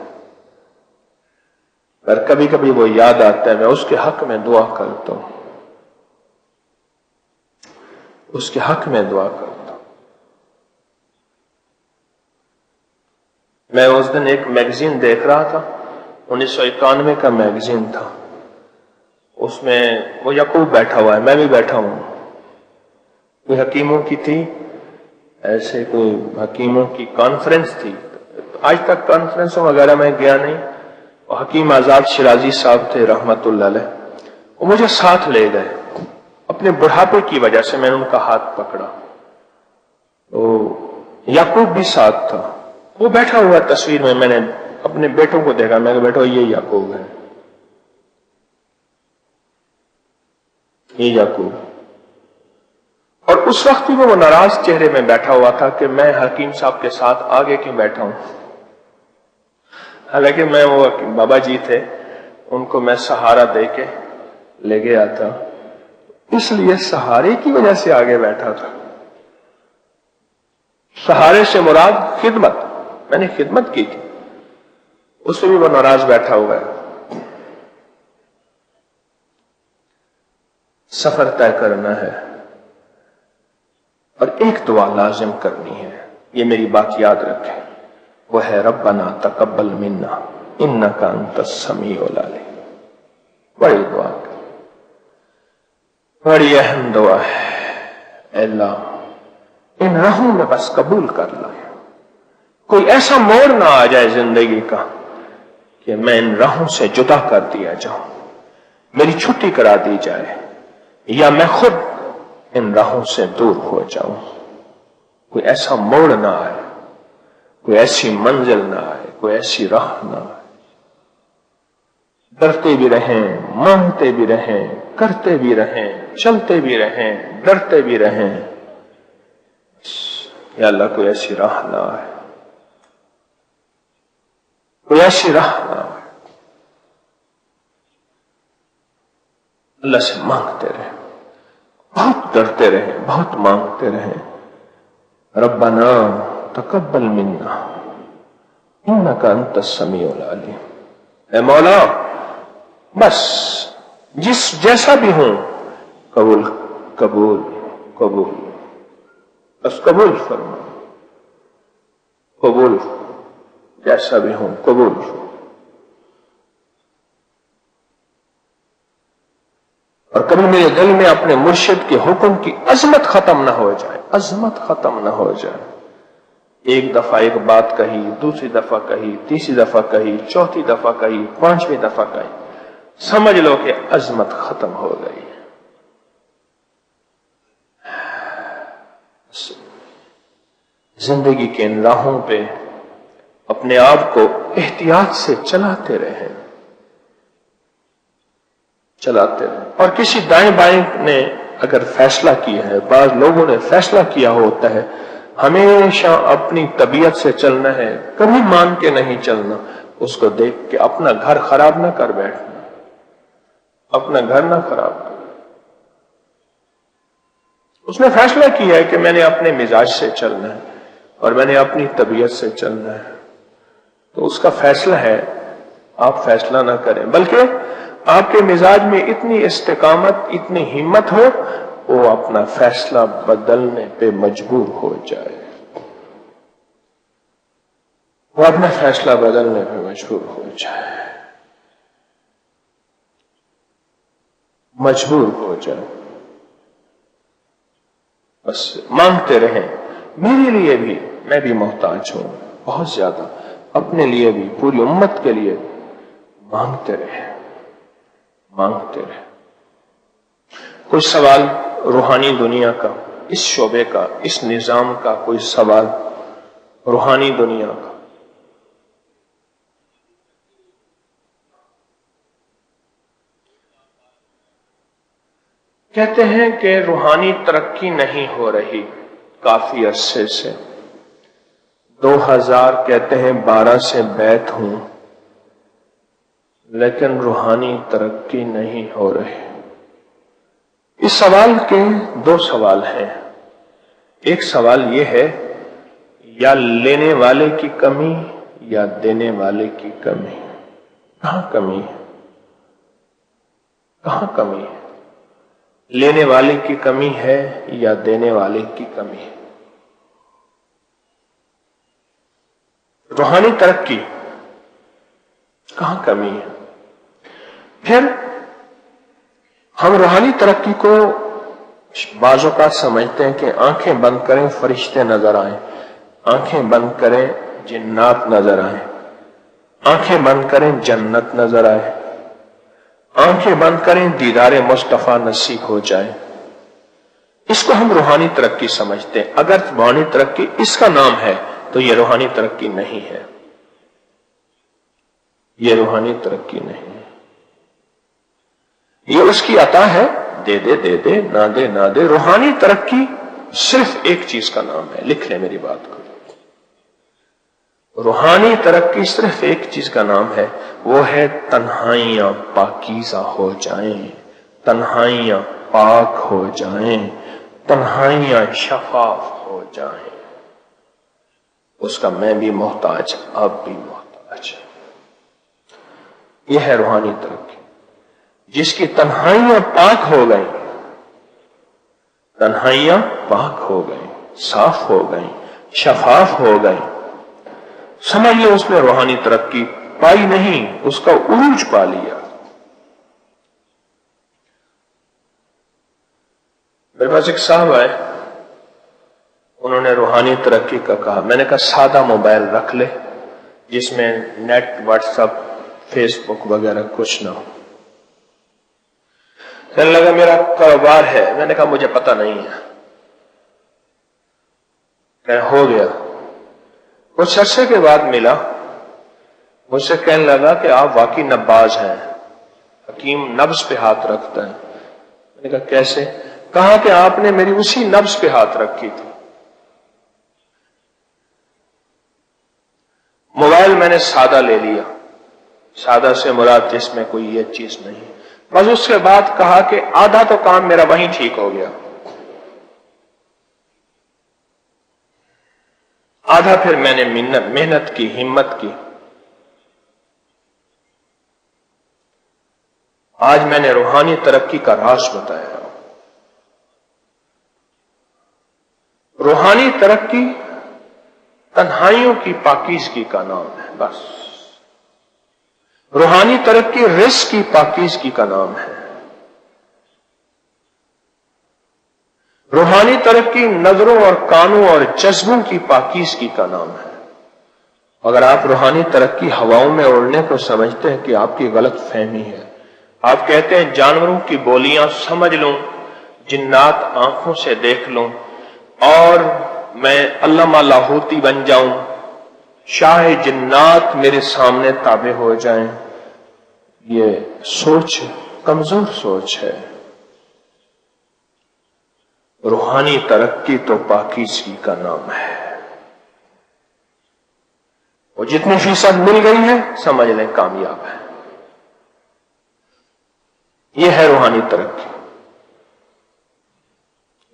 S2: पर कभी कभी वो याद आता है, मैं उसके हक में दुआ करता हूं, उसके हक में दुआ करता हूं। मैं उस दिन एक मैगजीन देख रहा था, 1991 का मैगजीन था, उसमें वो याकूब बैठा हुआ है, मैं भी बैठा हूं। कोई हकीमों की थी, ऐसे कोई हकीमों की कॉन्फ्रेंस थी। आज तक कॉन्फ्रेंसों वगैरह में गया नहीं। और हकीम आजाद शिराजी साहब थे रहमतुल्लाह अलैह, वो मुझे साथ ले गए। अपने बुढ़ापे की वजह से मैंने उनका हाथ पकड़ा, तो याकूब भी साथ था। वो बैठा हुआ तस्वीर में, मैंने अपने बेटों को देखा, मैं बेटो ये याकूब है, ये याकूब। और उस वक्त भी वो नाराज चेहरे में बैठा हुआ था कि मैं हकीम साहब के साथ आगे क्यों बैठा हूं। हालांकि मैं वो बाबा जी थे, उनको मैं सहारा देके ले गया था, इसलिए सहारे की वजह से आगे बैठा था। सहारे से मुराद खिदमत, मैंने खिदमत की थी, उससे भी वो नाराज बैठा हुआ है। सफर तय करना है और एक दुआ लाजिम करनी है, ये मेरी बात याद रखें, वो है रब्बना तकब्बल मिन्ना इन्नका अंतस समीउल अलीम। बड़ी दुआ, बड़ी अहम दुआ है। अल्लाह इन राहों में बस कबूल कर लो। कोई ऐसा मोड़ ना आ जाए जिंदगी का कि मैं इन राहों से जुदा कर दिया जाऊं, मेरी छुट्टी करा दी जाए, या मैं खुद इन राहों से दूर हो जाऊं। कोई ऐसा मोड़ ना आए, कोई ऐसी मंजिल ना आए, कोई ऐसी राह ना आए। डरते भी रहें, मांगते भी रहें, करते भी रहें, चलते भी रहें, डरते भी रहें, या अल्लाह कोई ऐसी राह ना आए, कोई ऐसी राह ना आए। अल्लाह से मांगते रहे, बहुत डरते रहे, बहुत मांगते रहे, रब्बना तकब्बल मिन्ना इन्नका अंतस समीउल अलीम। ऐ मौला, बस जैसा भी हूं कबूल कबूल कबूल, बस कबूल फरमा, कबूल, जैसा भी हूं कबूल। और कभी मेरे दिल में अपने मुर्शिद के हुक्म की अजमत खत्म ना हो जाए, अजमत खत्म ना हो जाए। एक दफा एक बात कही, दूसरी दफा कही, तीसरी दफा कही, चौथी दफा कही, पांचवी दफा कही, समझ लो कि अजमत खत्म हो गई। जिंदगी के इन राहों पे अपने आप को एहतियात से चलाते रहे, चलाते रहे। और किसी दाएं बाएं ने अगर फैसला किया है, बाज लोगों ने फैसला किया होता है हमेशा अपनी तबीयत से चलना है, कभी मान के नहीं चलना, उसको देख के अपना घर खराब ना कर बैठना, अपना घर ना खराब कर। उसने फैसला किया है कि मैंने अपने मिजाज से चलना है और मैंने अपनी तबीयत से चलना है, तो उसका फैसला है, आप फैसला ना करें, बल्कि आपके मिजाज में इतनी इस्तिकामत, इतनी हिम्मत हो, वो अपना फैसला बदलने पे मजबूर हो जाए, वो अपना फैसला बदलने पे मजबूर हो जाए, मजबूर हो जाए। बस मांगते रहें, मेरे लिए भी, मैं भी मोहताज हूं बहुत ज्यादा, अपने लिए भी, पूरी उम्मत के लिए मांगते रहें, मांगते रहें। कोई सवाल रूहानी दुनिया का, इस शोबे का, इस निजाम का, कोई सवाल रूहानी दुनिया का। کہتے ہیں کہ روحانی ترقی نہیں ہو رہی کافی عرصے سے، 2000 کہتے ہیں 12 سے بیت ہوں، لیکن روحانی ترقی نہیں ہو رہی۔ اس سوال کے 2 سوال ہیں۔ ایک سوال یہ ہے، یا لینے والے کی کمی یا دینے والے کی کمی۔ کہاں کمی ہے؟ کہاں کمی ہے؟ لینے والے کی کمی ہے یا دینے والے کی کمی ہے؟ روحانی ترقی کہاں کمی ہے؟ پھر ہم روحانی ترقی کو بعض اوقات سمجھتے ہیں کہ آنکھیں بند کریں فرشتے نظر آئیں، آنکھیں بند کریں جنات نظر آئیں، آنکھیں بند کریں جنت نظر آئے، آنکھیں بند کریں دیدار مصطفیٰ نصیب ہو جائے۔ اس کو ہم روحانی ترقی سمجھتے ہیں۔ اگر روحانی ترقی اس کا نام ہے تو یہ روحانی ترقی نہیں ہے، یہ روحانی ترقی نہیں ہے۔ یہ اس کی عطا ہے، دے دے دے دے، نہ دے نہ دے۔ روحانی ترقی صرف ایک چیز کا نام ہے، لکھ لیں میری بات کو۔ روحانی ترقی صرف ایک چیز کا نام ہے، وہ ہے تنہائیاں پاکیزہ ہو جائیں، تنہائیاں پاک ہو جائیں، تنہائیاں شفاف ہو جائیں۔ اس کا میں بھی محتاج، آپ بھی محتاج۔ یہ ہے روحانی ترقی، جس کی تنہائیاں پاک ہو گئیں، تنہائیاں پاک ہو گئیں، صاف ہو گئیں، شفاف ہو گئیں۔ سمجھئے اس نے روحانی ترقی پائی نہیں، اس کا عروج پا لیا۔ میرے پاس ایک صاحب آئے، انہوں نے روحانی ترقی کا کہا۔ میں نے کہا سادہ موبائل رکھ لے جس میں نیٹ، واٹس ایپ، فیس بک وغیرہ کچھ نہ ہو۔ کہنے لگا میرا کاروبار ہے۔ میں نے کہا مجھے پتہ نہیں ہے۔ ہو گیا۔ کچھ عرصے کے بعد ملا، مجھ سے کہنے لگا کہ آپ واقعی نباز ہیں، حکیم نبض پہ ہاتھ رکھتا ہے۔ میں نے کہا کیسے؟ کہا کہ آپ نے میری اسی نبض پہ ہاتھ رکھی تھی۔ موبائل میں نے سادہ لے لیا، سادہ سے مراد جس میں کوئی یہ چیز نہیں، بس اس کے بعد کہا کہ آدھا تو کام میرا وہیں ٹھیک ہو گیا، آدھا پھر میں نے محنت کی، ہمت کی۔ آج میں نے روحانی ترقی کا راز بتایا۔ روحانی ترقی تنہائیوں کی پاکیزگی کا نام ہے، بس۔ روحانی ترقی رزق کی پاکیزگی کا نام ہے۔ روحانی ترقی نظروں اور کانوں اور جذبوں کی پاکیزگی کا نام ہے۔ اگر آپ روحانی ترقی ہواؤں میں اڑنے کو سمجھتے ہیں کہ آپ کی غلط فہمی ہے۔ آپ کہتے ہیں جانوروں کی بولیاں سمجھ لوں، جنات آنکھوں سے دیکھ لوں، اور میں علامہ لاہوتی بن جاؤں، شاہ جنات میرے سامنے تابع ہو جائیں۔ یہ سوچ کمزور سوچ ہے۔ روحانی ترقی تو پاکیزگی کا نام ہے۔ وہ جتنی فیصد مل گئی ہے سمجھ لیں کامیاب ہے۔ یہ ہے روحانی ترقی۔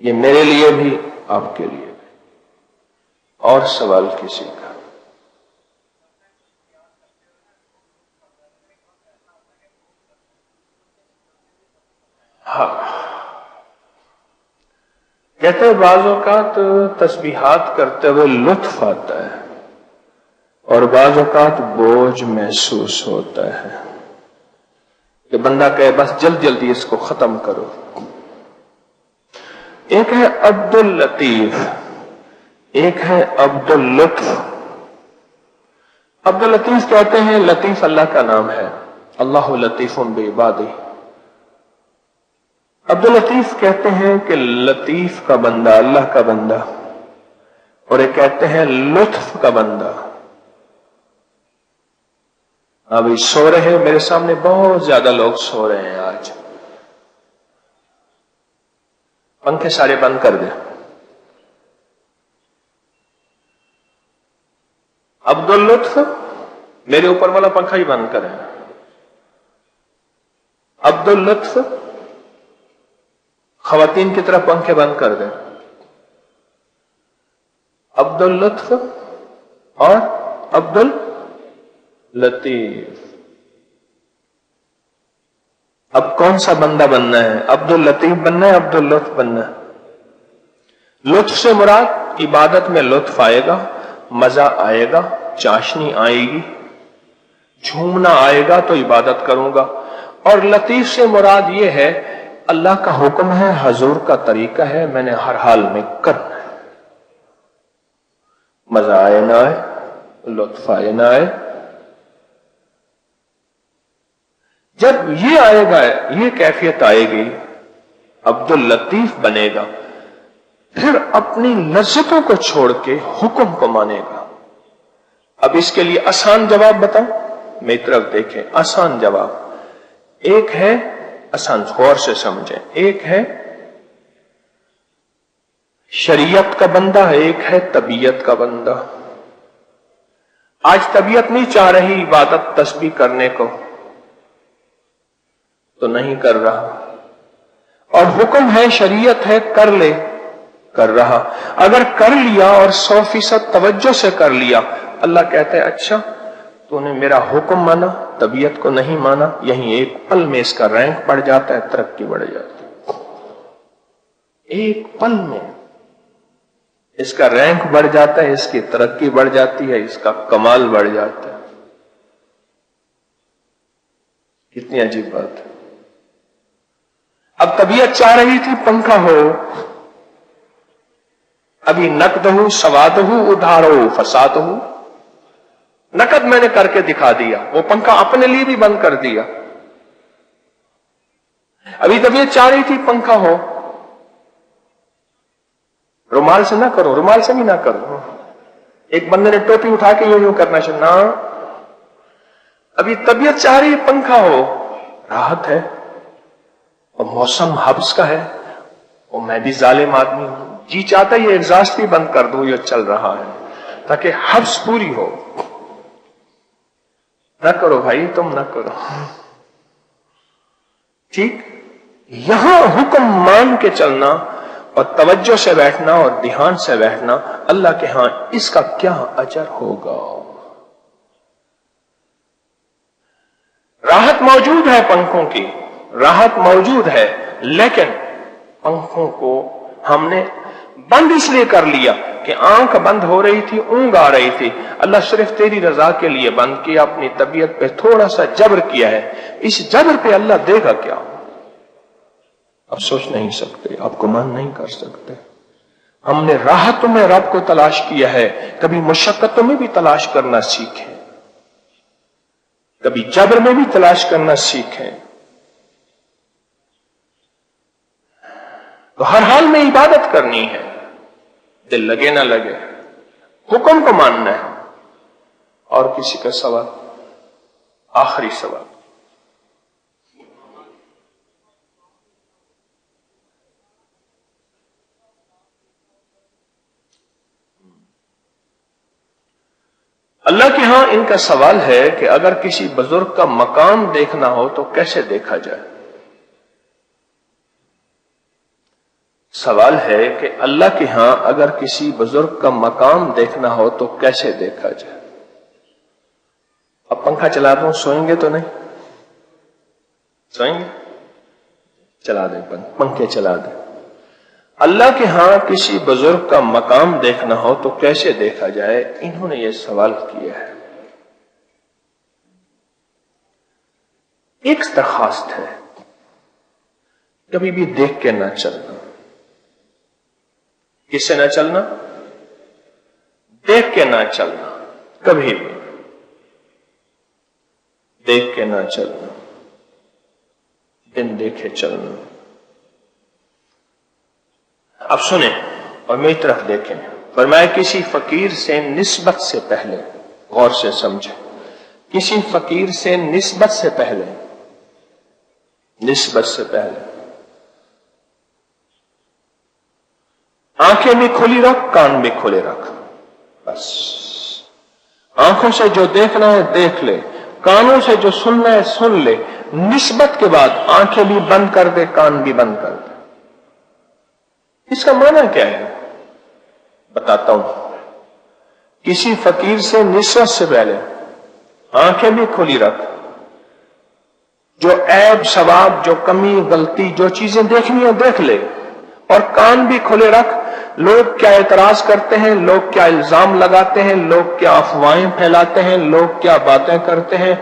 S2: یہ میرے لیے بھی، آپ کے لیے بھی۔ اور سوال کسی کا؟ ہاں، کہتے ہیں بعض اوقات تسبیحات کرتے ہوئے لطف آتا ہے اور بعض اوقات بوجھ محسوس ہوتا ہے کہ بندہ کہے بس جلد جلدی اس کو ختم کرو۔ ایک ہے عبد اللطیف، ایک ہے عبد اللطف۔ عبد اللطیف کہتے ہیں، لطیف اللہ کا نام ہے، اللہ لطیف بعبادہ۔ عبد اللطیف کہتے ہیں کہ لطیف کا بندہ اللہ کا بندہ، اور یہ کہتے ہیں لطف کا بندہ۔ ابھی سو رہے، میرے سامنے بہت زیادہ لوگ سو رہے ہیں آج۔ पंखे सारे बंद कर दे। अब्दुल लुत्फ मेरे ऊपर वाला पंखा ही बंद करें। अब्दुल लुत्फ खवातीन की तरफ पंखे बंद कर दे। अब्दुल लुत्फ और अब्दुल लतीफ। अब कौन सा बंदा बनना है? अब्दुल लतीफ बनना है, अब्दुल लुत्फ बनना है? लुत्फ से मुराद इबादत में लुत्फ आएगा, मजा आएगा, चाशनी आएगी, झूमना आएगा तो इबादत करूंगा। और लतीफ से मुराद ये है अल्लाह का हुक्म है, हजूर का तरीका है, मैंने हर हाल में करना है। मजा आए ना आए, लुत्फ आए ना आए, जब ये आएगा, ये कैफियत आएगी, अब्दुल लतीफ बनेगा, फिर अपनी लज्जतों को छोड़ के हुक्म को मानेगा। अब इसके लिए आसान जवाब बताओ, मेरी तरफ देखें। आसान जवाब एक है, आसान गौर से समझें, एक है शरीयत का बंदा, एक है तबीयत का बंदा। आज तबीयत नहीं चाह रही इबादत तस्बीह करने को, तो नहीं कर रहा, और हुक्म है, शरीयत है, कर ले, कर रहा। अगर कर लिया और 100% तवज्जो से कर लिया, अल्लाह कहते हैं अच्छा तूने मेरा हुक्म माना, तबीयत को नहीं माना, यहीं एक पल में इसका रैंक बढ़ जाता है, तरक्की बढ़ जाती है। एक पल में इसका रैंक बढ़ जाता है, इसकी तरक्की बढ़ जाती है, इसका कमाल बढ़ जाता है। कितनी अजीब बात है। अब तबीयत चाह रही थी पंखा हो, अभी नकद हो, सवाद हो, उधार हो, फसाद हो। नकद मैंने करके दिखा दिया, वो पंखा अपने लिए भी बंद कर दिया। अभी तबीयत चाह रही थी पंखा हो, रुमाल से ना करो, रुमाल से भी ना करो। एक बंदे ने टोपी उठा के यूं करना चाहिए ना। अभी तबीयत चाह रही है पंखा हो, राहत है, और मौसम हब्स का है, और मैं भी जालिम आदमी हूं, जी चाहता ये एग्जॉस्ट भी बंद कर दो, ये चल रहा है, ताकि हब्स पूरी हो। ना करो भाई, तुम ना करो, ठीक। यहां हुक्म मान के चलना और तवज्जो से बैठना और ध्यान से बैठना, अल्लाह के यहां इसका क्या अजर होगा। राहत मौजूद है, पंखों की राहत मौजूद है, लेकिन पंखों को हमने बंद इसलिए कर लिया कि आंख बंद हो रही थी, ऊंघ आ रही थी। अल्लाह सिर्फ तेरी रजा के लिए बंद किया, अपनी तबीयत पे थोड़ा सा जबर किया है। इस जबर पे अल्लाह देगा क्या, आप सोच नहीं सकते, आप गुमान नहीं कर सकते। हमने राहतों में रब को तलाश किया है, कभी मुशक्कतों में भी तलाश करना सीखें, कभी जबर में भी तलाश करना सीखें। तो हर हाल में इबादत करनी है, दिल लगे ना लगे, हुक्म को मानना है। और किसी का सवाल? आखिरी सवाल। अल्लाह के यहां इनका सवाल है कि अगर किसी बुजुर्ग का मकाम देखना हो तो कैसे देखा जाए। सवाल है कि अल्लाह के यहां अगर किसी बुजुर्ग का मकाम देखना हो तो कैसे देखा जाए। अब पंखा चला दूं, सोएंगे तो नहीं? सोएंगे? चला दें, पंखे चला दें। अल्लाह के यहां किसी बुजुर्ग का मकाम देखना हो तो कैसे देखा जाए, इन्होंने ये सवाल किया है। एक दरखास्त है, कभी भी देख के ना चलना। किससे ना चलना? देख के ना चलना, कभी भी देख के ना चलना, बिन देखे चलना। अब सुने और मेरी तरफ देखें। फरमाया किसी फकीर से निस्बत से पहले, गौर से समझे, किसी फकीर से निस्बत से पहले, निस्बत से पहले आंखें भी खुली रख, कान भी खुले रख। बस आंखों से जो देखना है देख ले, कानों से जो सुनना है सुन ले। निस्बत के बाद आंखें भी बंद कर दे, कान भी बंद कर दे। इसका माना क्या है बताता हूं। किसी फकीर से निस्बत से पहले आंखें भी खुली रख, जो ऐब सवाब, जो कमी गलती, जो चीजें देखनी है देख ले, और कान भी खुले रख। लोग क्या एतराज करते हैं, लोग क्या इल्जाम लगाते हैं, लोग क्या अफवाहें फैलाते हैं, लोग क्या बातें करते हैं,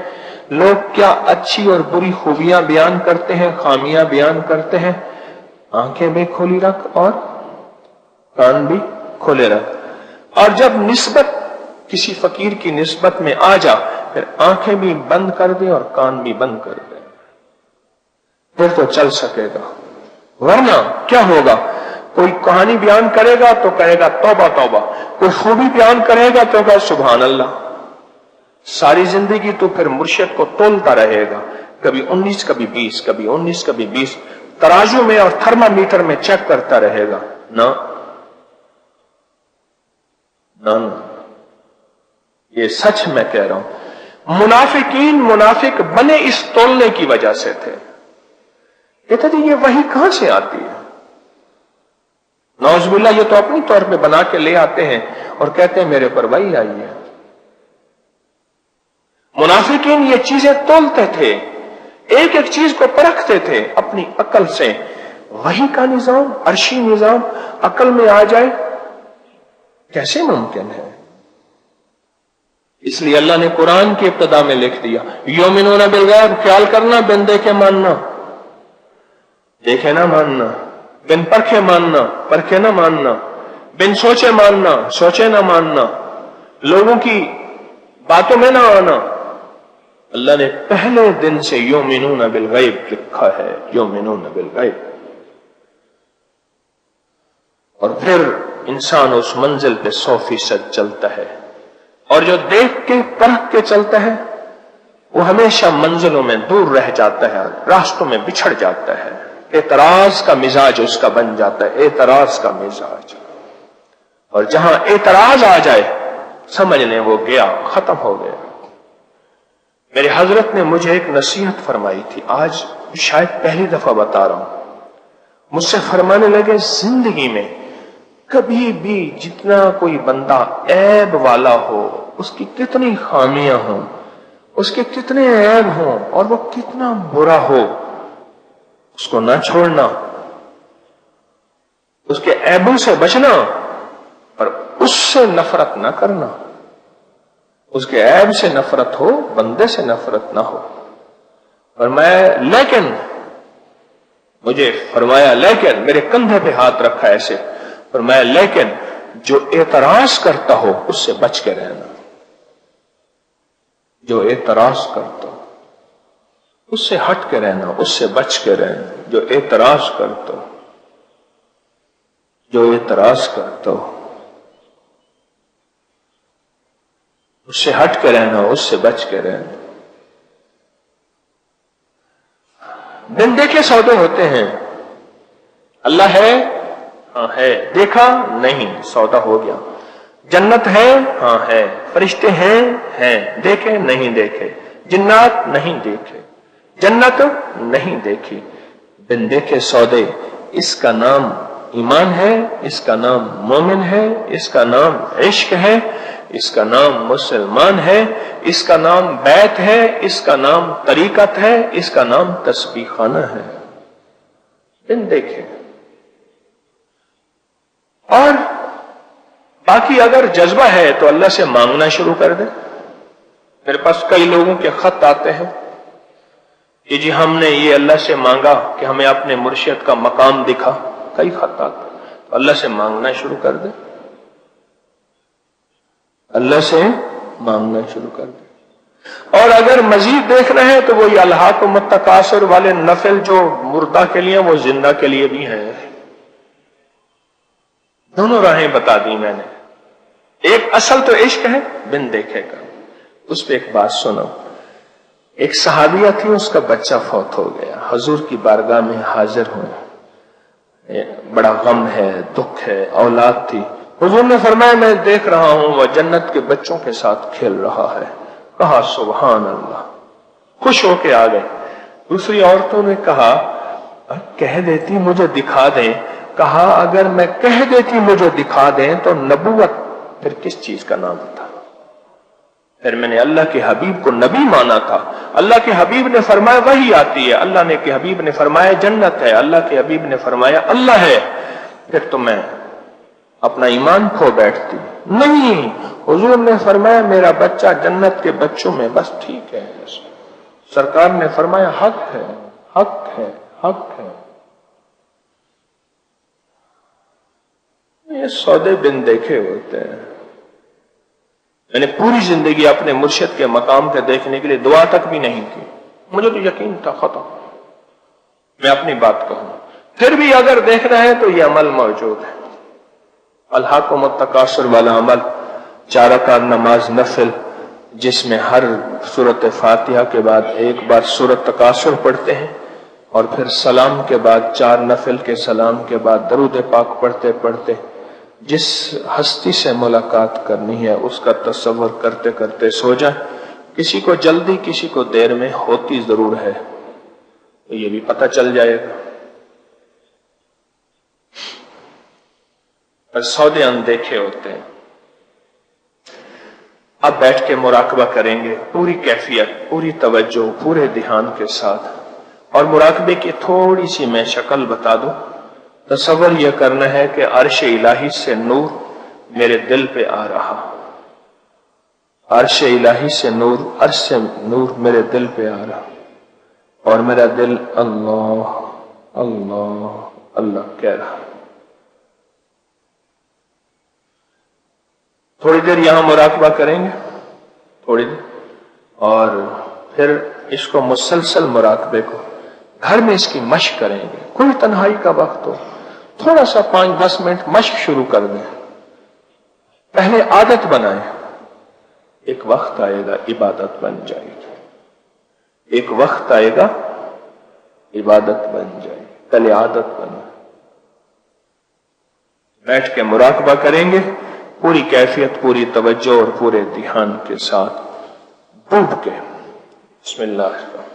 S2: लोग क्या अच्छी और बुरी खूबियां बयान करते हैं, खामियां बयान करते हैं। आंखें भी खुली रख और कान भी खुले रख। और जब निस्बत किसी फकीर की निस्बत में आ जा, फिर आंखें भी बंद कर दे और कान भी बंद कर दे, फिर तो चल सकेगा। वरना क्या होगा, कोई कहानी बयान करेगा तो कहेगा तौबा तौबा, कोई खूबी बयान करेगा तो कहेगा सुभान अल्लाह। सारी जिंदगी तो फिर मुर्शिद को तोलता रहेगा, कभी 19, कभी 20, कभी 19, कभी 20, तराजू में और थर्मामीटर में चेक करता रहेगा। ना ना ना, ये सच मैं कह रहा हूं। मुनाफिकीन मुनाफिक बने इस तोलने की वजह से थे। कहते थे ये वही कहां से आती है, नौजुबिल्लाह ये तो अपनी तौर पे बना के ले आते हैं और कहते हैं मेरे पर वही आई है। मुनाफिकीन ये चीजें तोलते थे, एक एक चीज को परखते थे अपनी अकल से। वही का निजाम, अर्शी निजाम अकल में आ जाए, कैसे मुमकिन है? इसलिए अल्लाह ने कुरान की इब्तिदा में लिख दिया युमिनूना बिल गैब, ख्याल करना, बिन देखे मानना, देखे ना मानना, बिन परखे मानना, परखे ना मानना, बिन सोचे मानना, सोचे ना मानना, लोगों की बातों में ना आना। अल्लाह ने पहले दिन से युमिनूना बिल गैब लिखा है, युमिनूना बिल गैब। और फिर इंसान उस मंजिल पे 100% चलता है, और जो देख के परख के चलता है वो हमेशा मंजिलों में दूर रह जाता है, रास्तों में बिछड़ जाता है। एतराज का मिजाज उसका बन जाता है, एतराज का मिजाज। और जहां एतराज आ जाए समझ लें वो गया, खत्म हो गया। मेरे हजरत ने मुझे एक नसीहत फरमाई थी, आज शायद पहली दफा बता रहा हूं। मुझसे फरमाने लगे जिंदगी में कभी भी जितना कोई बंदा ऐब वाला हो, उसकी कितनी खामियां हों, उसके कितने ऐब हों और वो कितना बुरा हो, उसको ना छोड़ना, उसके ऐबों से बचना, पर उससे नफरत ना करना। उसके ऐब से नफरत हो, बंदे से नफरत ना हो। और मैं लेकिन, मुझे फरमाया लेकिन, मेरे कंधे पे हाथ रखा ऐसे, और मैं लेकिन जो एतराज करता हो उससे बच के रहना, जो एतराज करता हो उससे हट के रहना, उससे बच के रहना। जो एतराज करता हो, जो एतराज करता हो उससे हट के रहना, उससे बच के रहना। बिन देखे सौदे होते हैं। अल्लाह है, हाँ है, देखा नहीं, सौदा हो गया। जन्नत है, हाँ है, फरिश्ते हैं, देखे नहीं देखे, जिन्नात नहीं देखे, जन्नत नहीं देखी। बिन देखे सौदे, इसका नाम ईमान है, इसका नाम मोमिन है, इसका नाम इश्क है, इसका नाम मुसलमान है, इसका नाम बैत है, इसका नाम तरीकत है, इसका नाम तस्बीखाना है। बिन देखे। और बाकी अगर जज्बा है तो अल्लाह से मांगना शुरू कर दे। मेरे पास कई लोगों के खत आते हैं कि जी हमने ये अल्लाह से मांगा कि हमें अपने मुर्शिद का मकाम दिखा। कई खत आते, तो अल्लाह से मांगना शुरू कर दे, अल्लाह से मांगना शुरू कर दे। और अगर मजीद देखना है तो वही अल्लाह मुत्तकासिर वाले नफिल जो मुर्दा के लिए वो जिंदा के लिए भी हैं। दोनों राहें बता दी मैंने। एक असल तो इश्क है बिन देखे का। उस पर एक बात सुनो। एक सहाबिया थी, उसका बच्चा फौत हो गया, हुजूर की बारगाह में हाजिर हुए। بڑا غم ہے، دکھ ہے، اولاد تھی. حضور نے فرمایا میں دیکھ رہا ہوں وہ جنت کے بچوں کے ساتھ کھیل رہا ہے. کہا سبحان اللہ، خوش ہو کے آ گئے. دوسری عورتوں نے کہا کہہ دیتی مجھے دکھا دیں. کہا اگر میں کہہ دیتی مجھے دکھا دیں تو نبوت پھر کس چیز کا نام تھا؟ پھر میں نے اللہ کے حبیب کو نبی مانا تھا. اللہ کے حبیب نے فرمایا وہی آتی ہے، اللہ نے کے حبیب نے فرمایا جنت ہے، اللہ کے حبیب نے فرمایا اللہ ہے. پھر تو میں اپنا ایمان کھو بیٹھتی. نہیں، حضور نے فرمایا میرا بچہ جنت کے بچوں میں، بس ٹھیک ہے. سرکار نے فرمایا حق ہے، حق ہے، حق ہے. یہ سودے بن دیکھے ہوتے ہیں. میں نے پوری زندگی اپنے مرشد کے مقام پہ دیکھنے کے لیے دعا تک بھی نہیں کی. مجھے تو یقین تھا ختم. میں اپنی بات کہوں پھر بھی اگر دیکھنا ہے تو یہ عمل موجود ہے. الہاکم التکاثر والا عمل، 4 رکعت نماز نفل جس میں ہر سورت فاتحہ کے بعد ایک بار سورت تکاثر پڑھتے ہیں اور پھر سلام کے بعد 4 نفل کے سلام کے بعد درود پاک پڑھتے پڑھتے جس ہستی سے ملاقات کرنی ہے اس کا تصور کرتے کرتے سو جائیں. کسی کو جلدی کسی کو دیر میں ہوتی ضرور ہے، تو یہ بھی پتہ چل جائے گا. پر سودے اندیکھے ہوتے ہیں. اب بیٹھ کے مراقبہ کریں گے پوری کیفیت، پوری توجہ، پورے دھیان کے ساتھ. اور مراقبے کی تھوڑی سی میں شکل بتا دوں. تصور یہ کرنا ہے کہ عرش الہی سے نور میرے دل پہ آ رہا، عرش الہی سے نور، عرش سے نور میرے دل پہ آ رہا اور میرا دل اللہ اللہ اللہ کہہ رہا. تھوڑی دیر یہاں مراقبہ کریں گے، تھوڑی دیر، اور پھر اس کو مسلسل مراقبے کو گھر میں اس کی مشق کریں گے. کوئی تنہائی کا وقت ہو تھوڑا سا 5-10 منٹ مشق شروع کر دیں. پہلے عادت بنائیں. ایک وقت آئے گا عبادت بن جائے گی، ایک وقت آئے گا عبادت بن جائے گی. پہلے عادت بنائیں. بیٹھ کے مراقبہ کریں گے پوری کیفیت، پوری توجہ اور پورے دھیان کے ساتھ ڈوب کے. بسم اللہ الرحمن الرحیم.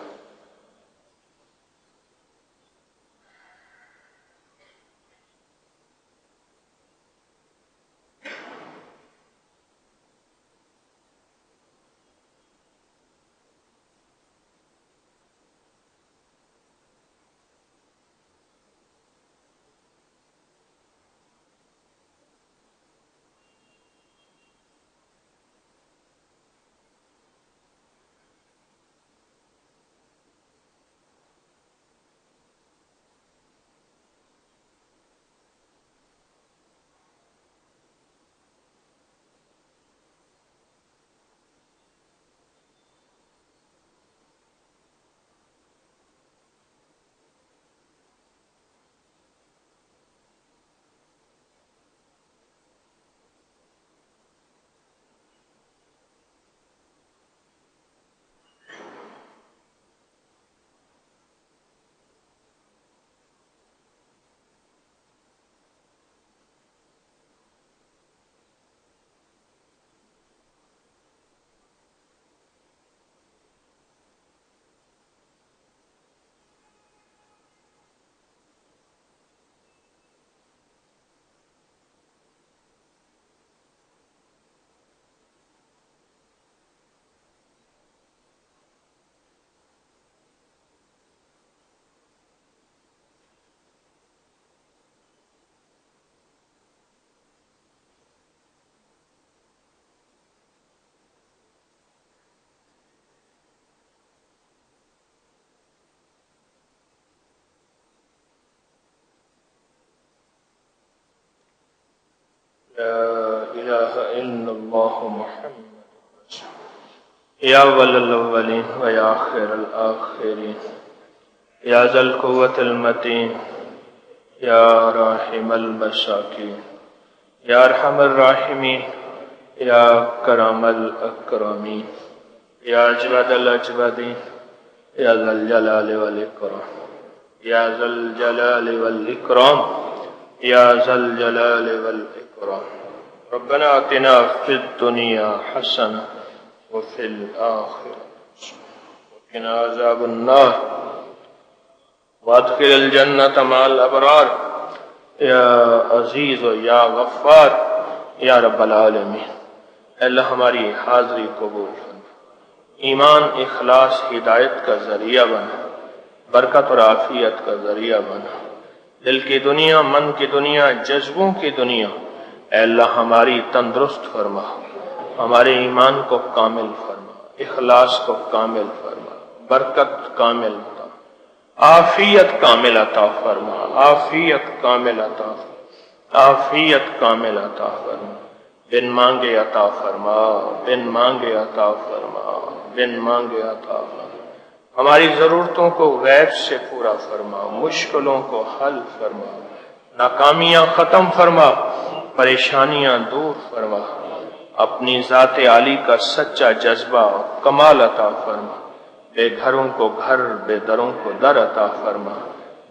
S2: لا إله إلا الله محمد رسول يا أول الأولين ويا آخر الآخرين يا ذا القوة المتين يا راحم المساكين يا أرحم الراحمين يا أكرم الأكرمين يا أجود الأجودين يا ذا الجلال والإكرام يا ذا الجلال والإكرام
S1: या ज़ल जलाल वल इकराम। रब्बना आतिना फिद दुनिया हसना व फिल आखिरति व क़िना अज़ाबन नार वअदखिल जन्नत मअल अबरार या अजीज व या गफ्फार या रब्बल आलमीन। अल्लाह हमारी हाजिरी कबूल फरमा, ईमान इखलास हिदायत का जरिया बना, बरकत और आफियत का जरिया बना। दिल की दुनिया, मन की दुनिया, जज्बों की दुनिया अल्लाह हमारी तंदुरुस्त फरमा, हमारे ईमान को कामिल फरमा, इखलास को कामिल फरमा, बरकत कामिल अता, आफियत कामिल अता फरमा, आफियत कामिल अता, आफियत कामिल अता फरमा। बिन मांगे अता फरमा, बिन मांगे अता फरमा, बिन मांगे अता फरमा। हमारी जरूरतों को गैब से पूरा फरमा, मुश्किलों को हल फरमा, नाकामियां खत्म फरमा, परेशानियां दूर फरमा। अपनी ज़ात आली का सच्चा जज्बा और कमाल अता फरमा। बेघरों को घर, बेदरों को दर अता फरमा।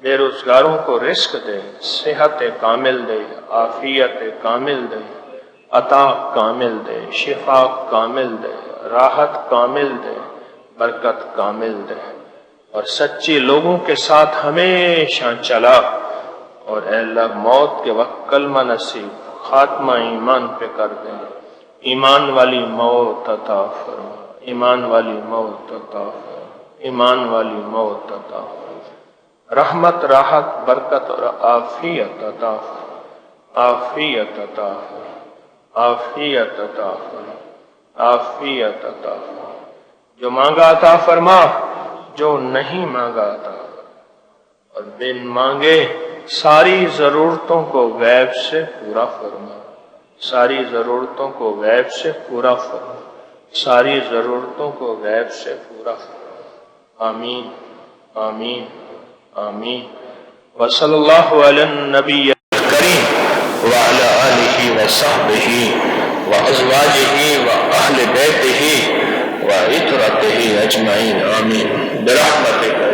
S1: बेरोजगारों को रिस्क दे, सेहत कामिल दे, आफियत कामिल दे, अता कामिल दे, शिफा कामिल दे, राहत कामिल दे, बरकत कामिल दे। और सच्चे लोगों के साथ हमेशा चला। और अल्लाह मौत के वक्त कलमा नसीब, खात्मा ईमान पे कर दे। ईमान वाली मौत अता फरमा, ईमान वाली मौत अता फरमा, ईमान वाली मौत अता फरमा। रहमत, राहत, बरकत और आफियत अता फरमा, आफियत अता फरमा, आफियत अता फरमा, आफियत अता फरमा। जो मांगा अता फरमा, जो नहीं मांगा अता फरमा। और बिन मांगे सारी जरूरतों को गैब से पूरा फरमा, सारी जरूरतों को गैब से पूरा फरमा, सारी जरूरतों को गैब से पूरा फरमा। आमीन, आमीन, आमीन। वसल्लल्लाहु अला नबी करीम व अला आलिहि व सहबिहि व अज़वाजिहि व अहले बैतिहि व इतरतिहि अजमाइन। आमीन बिरहमतिक।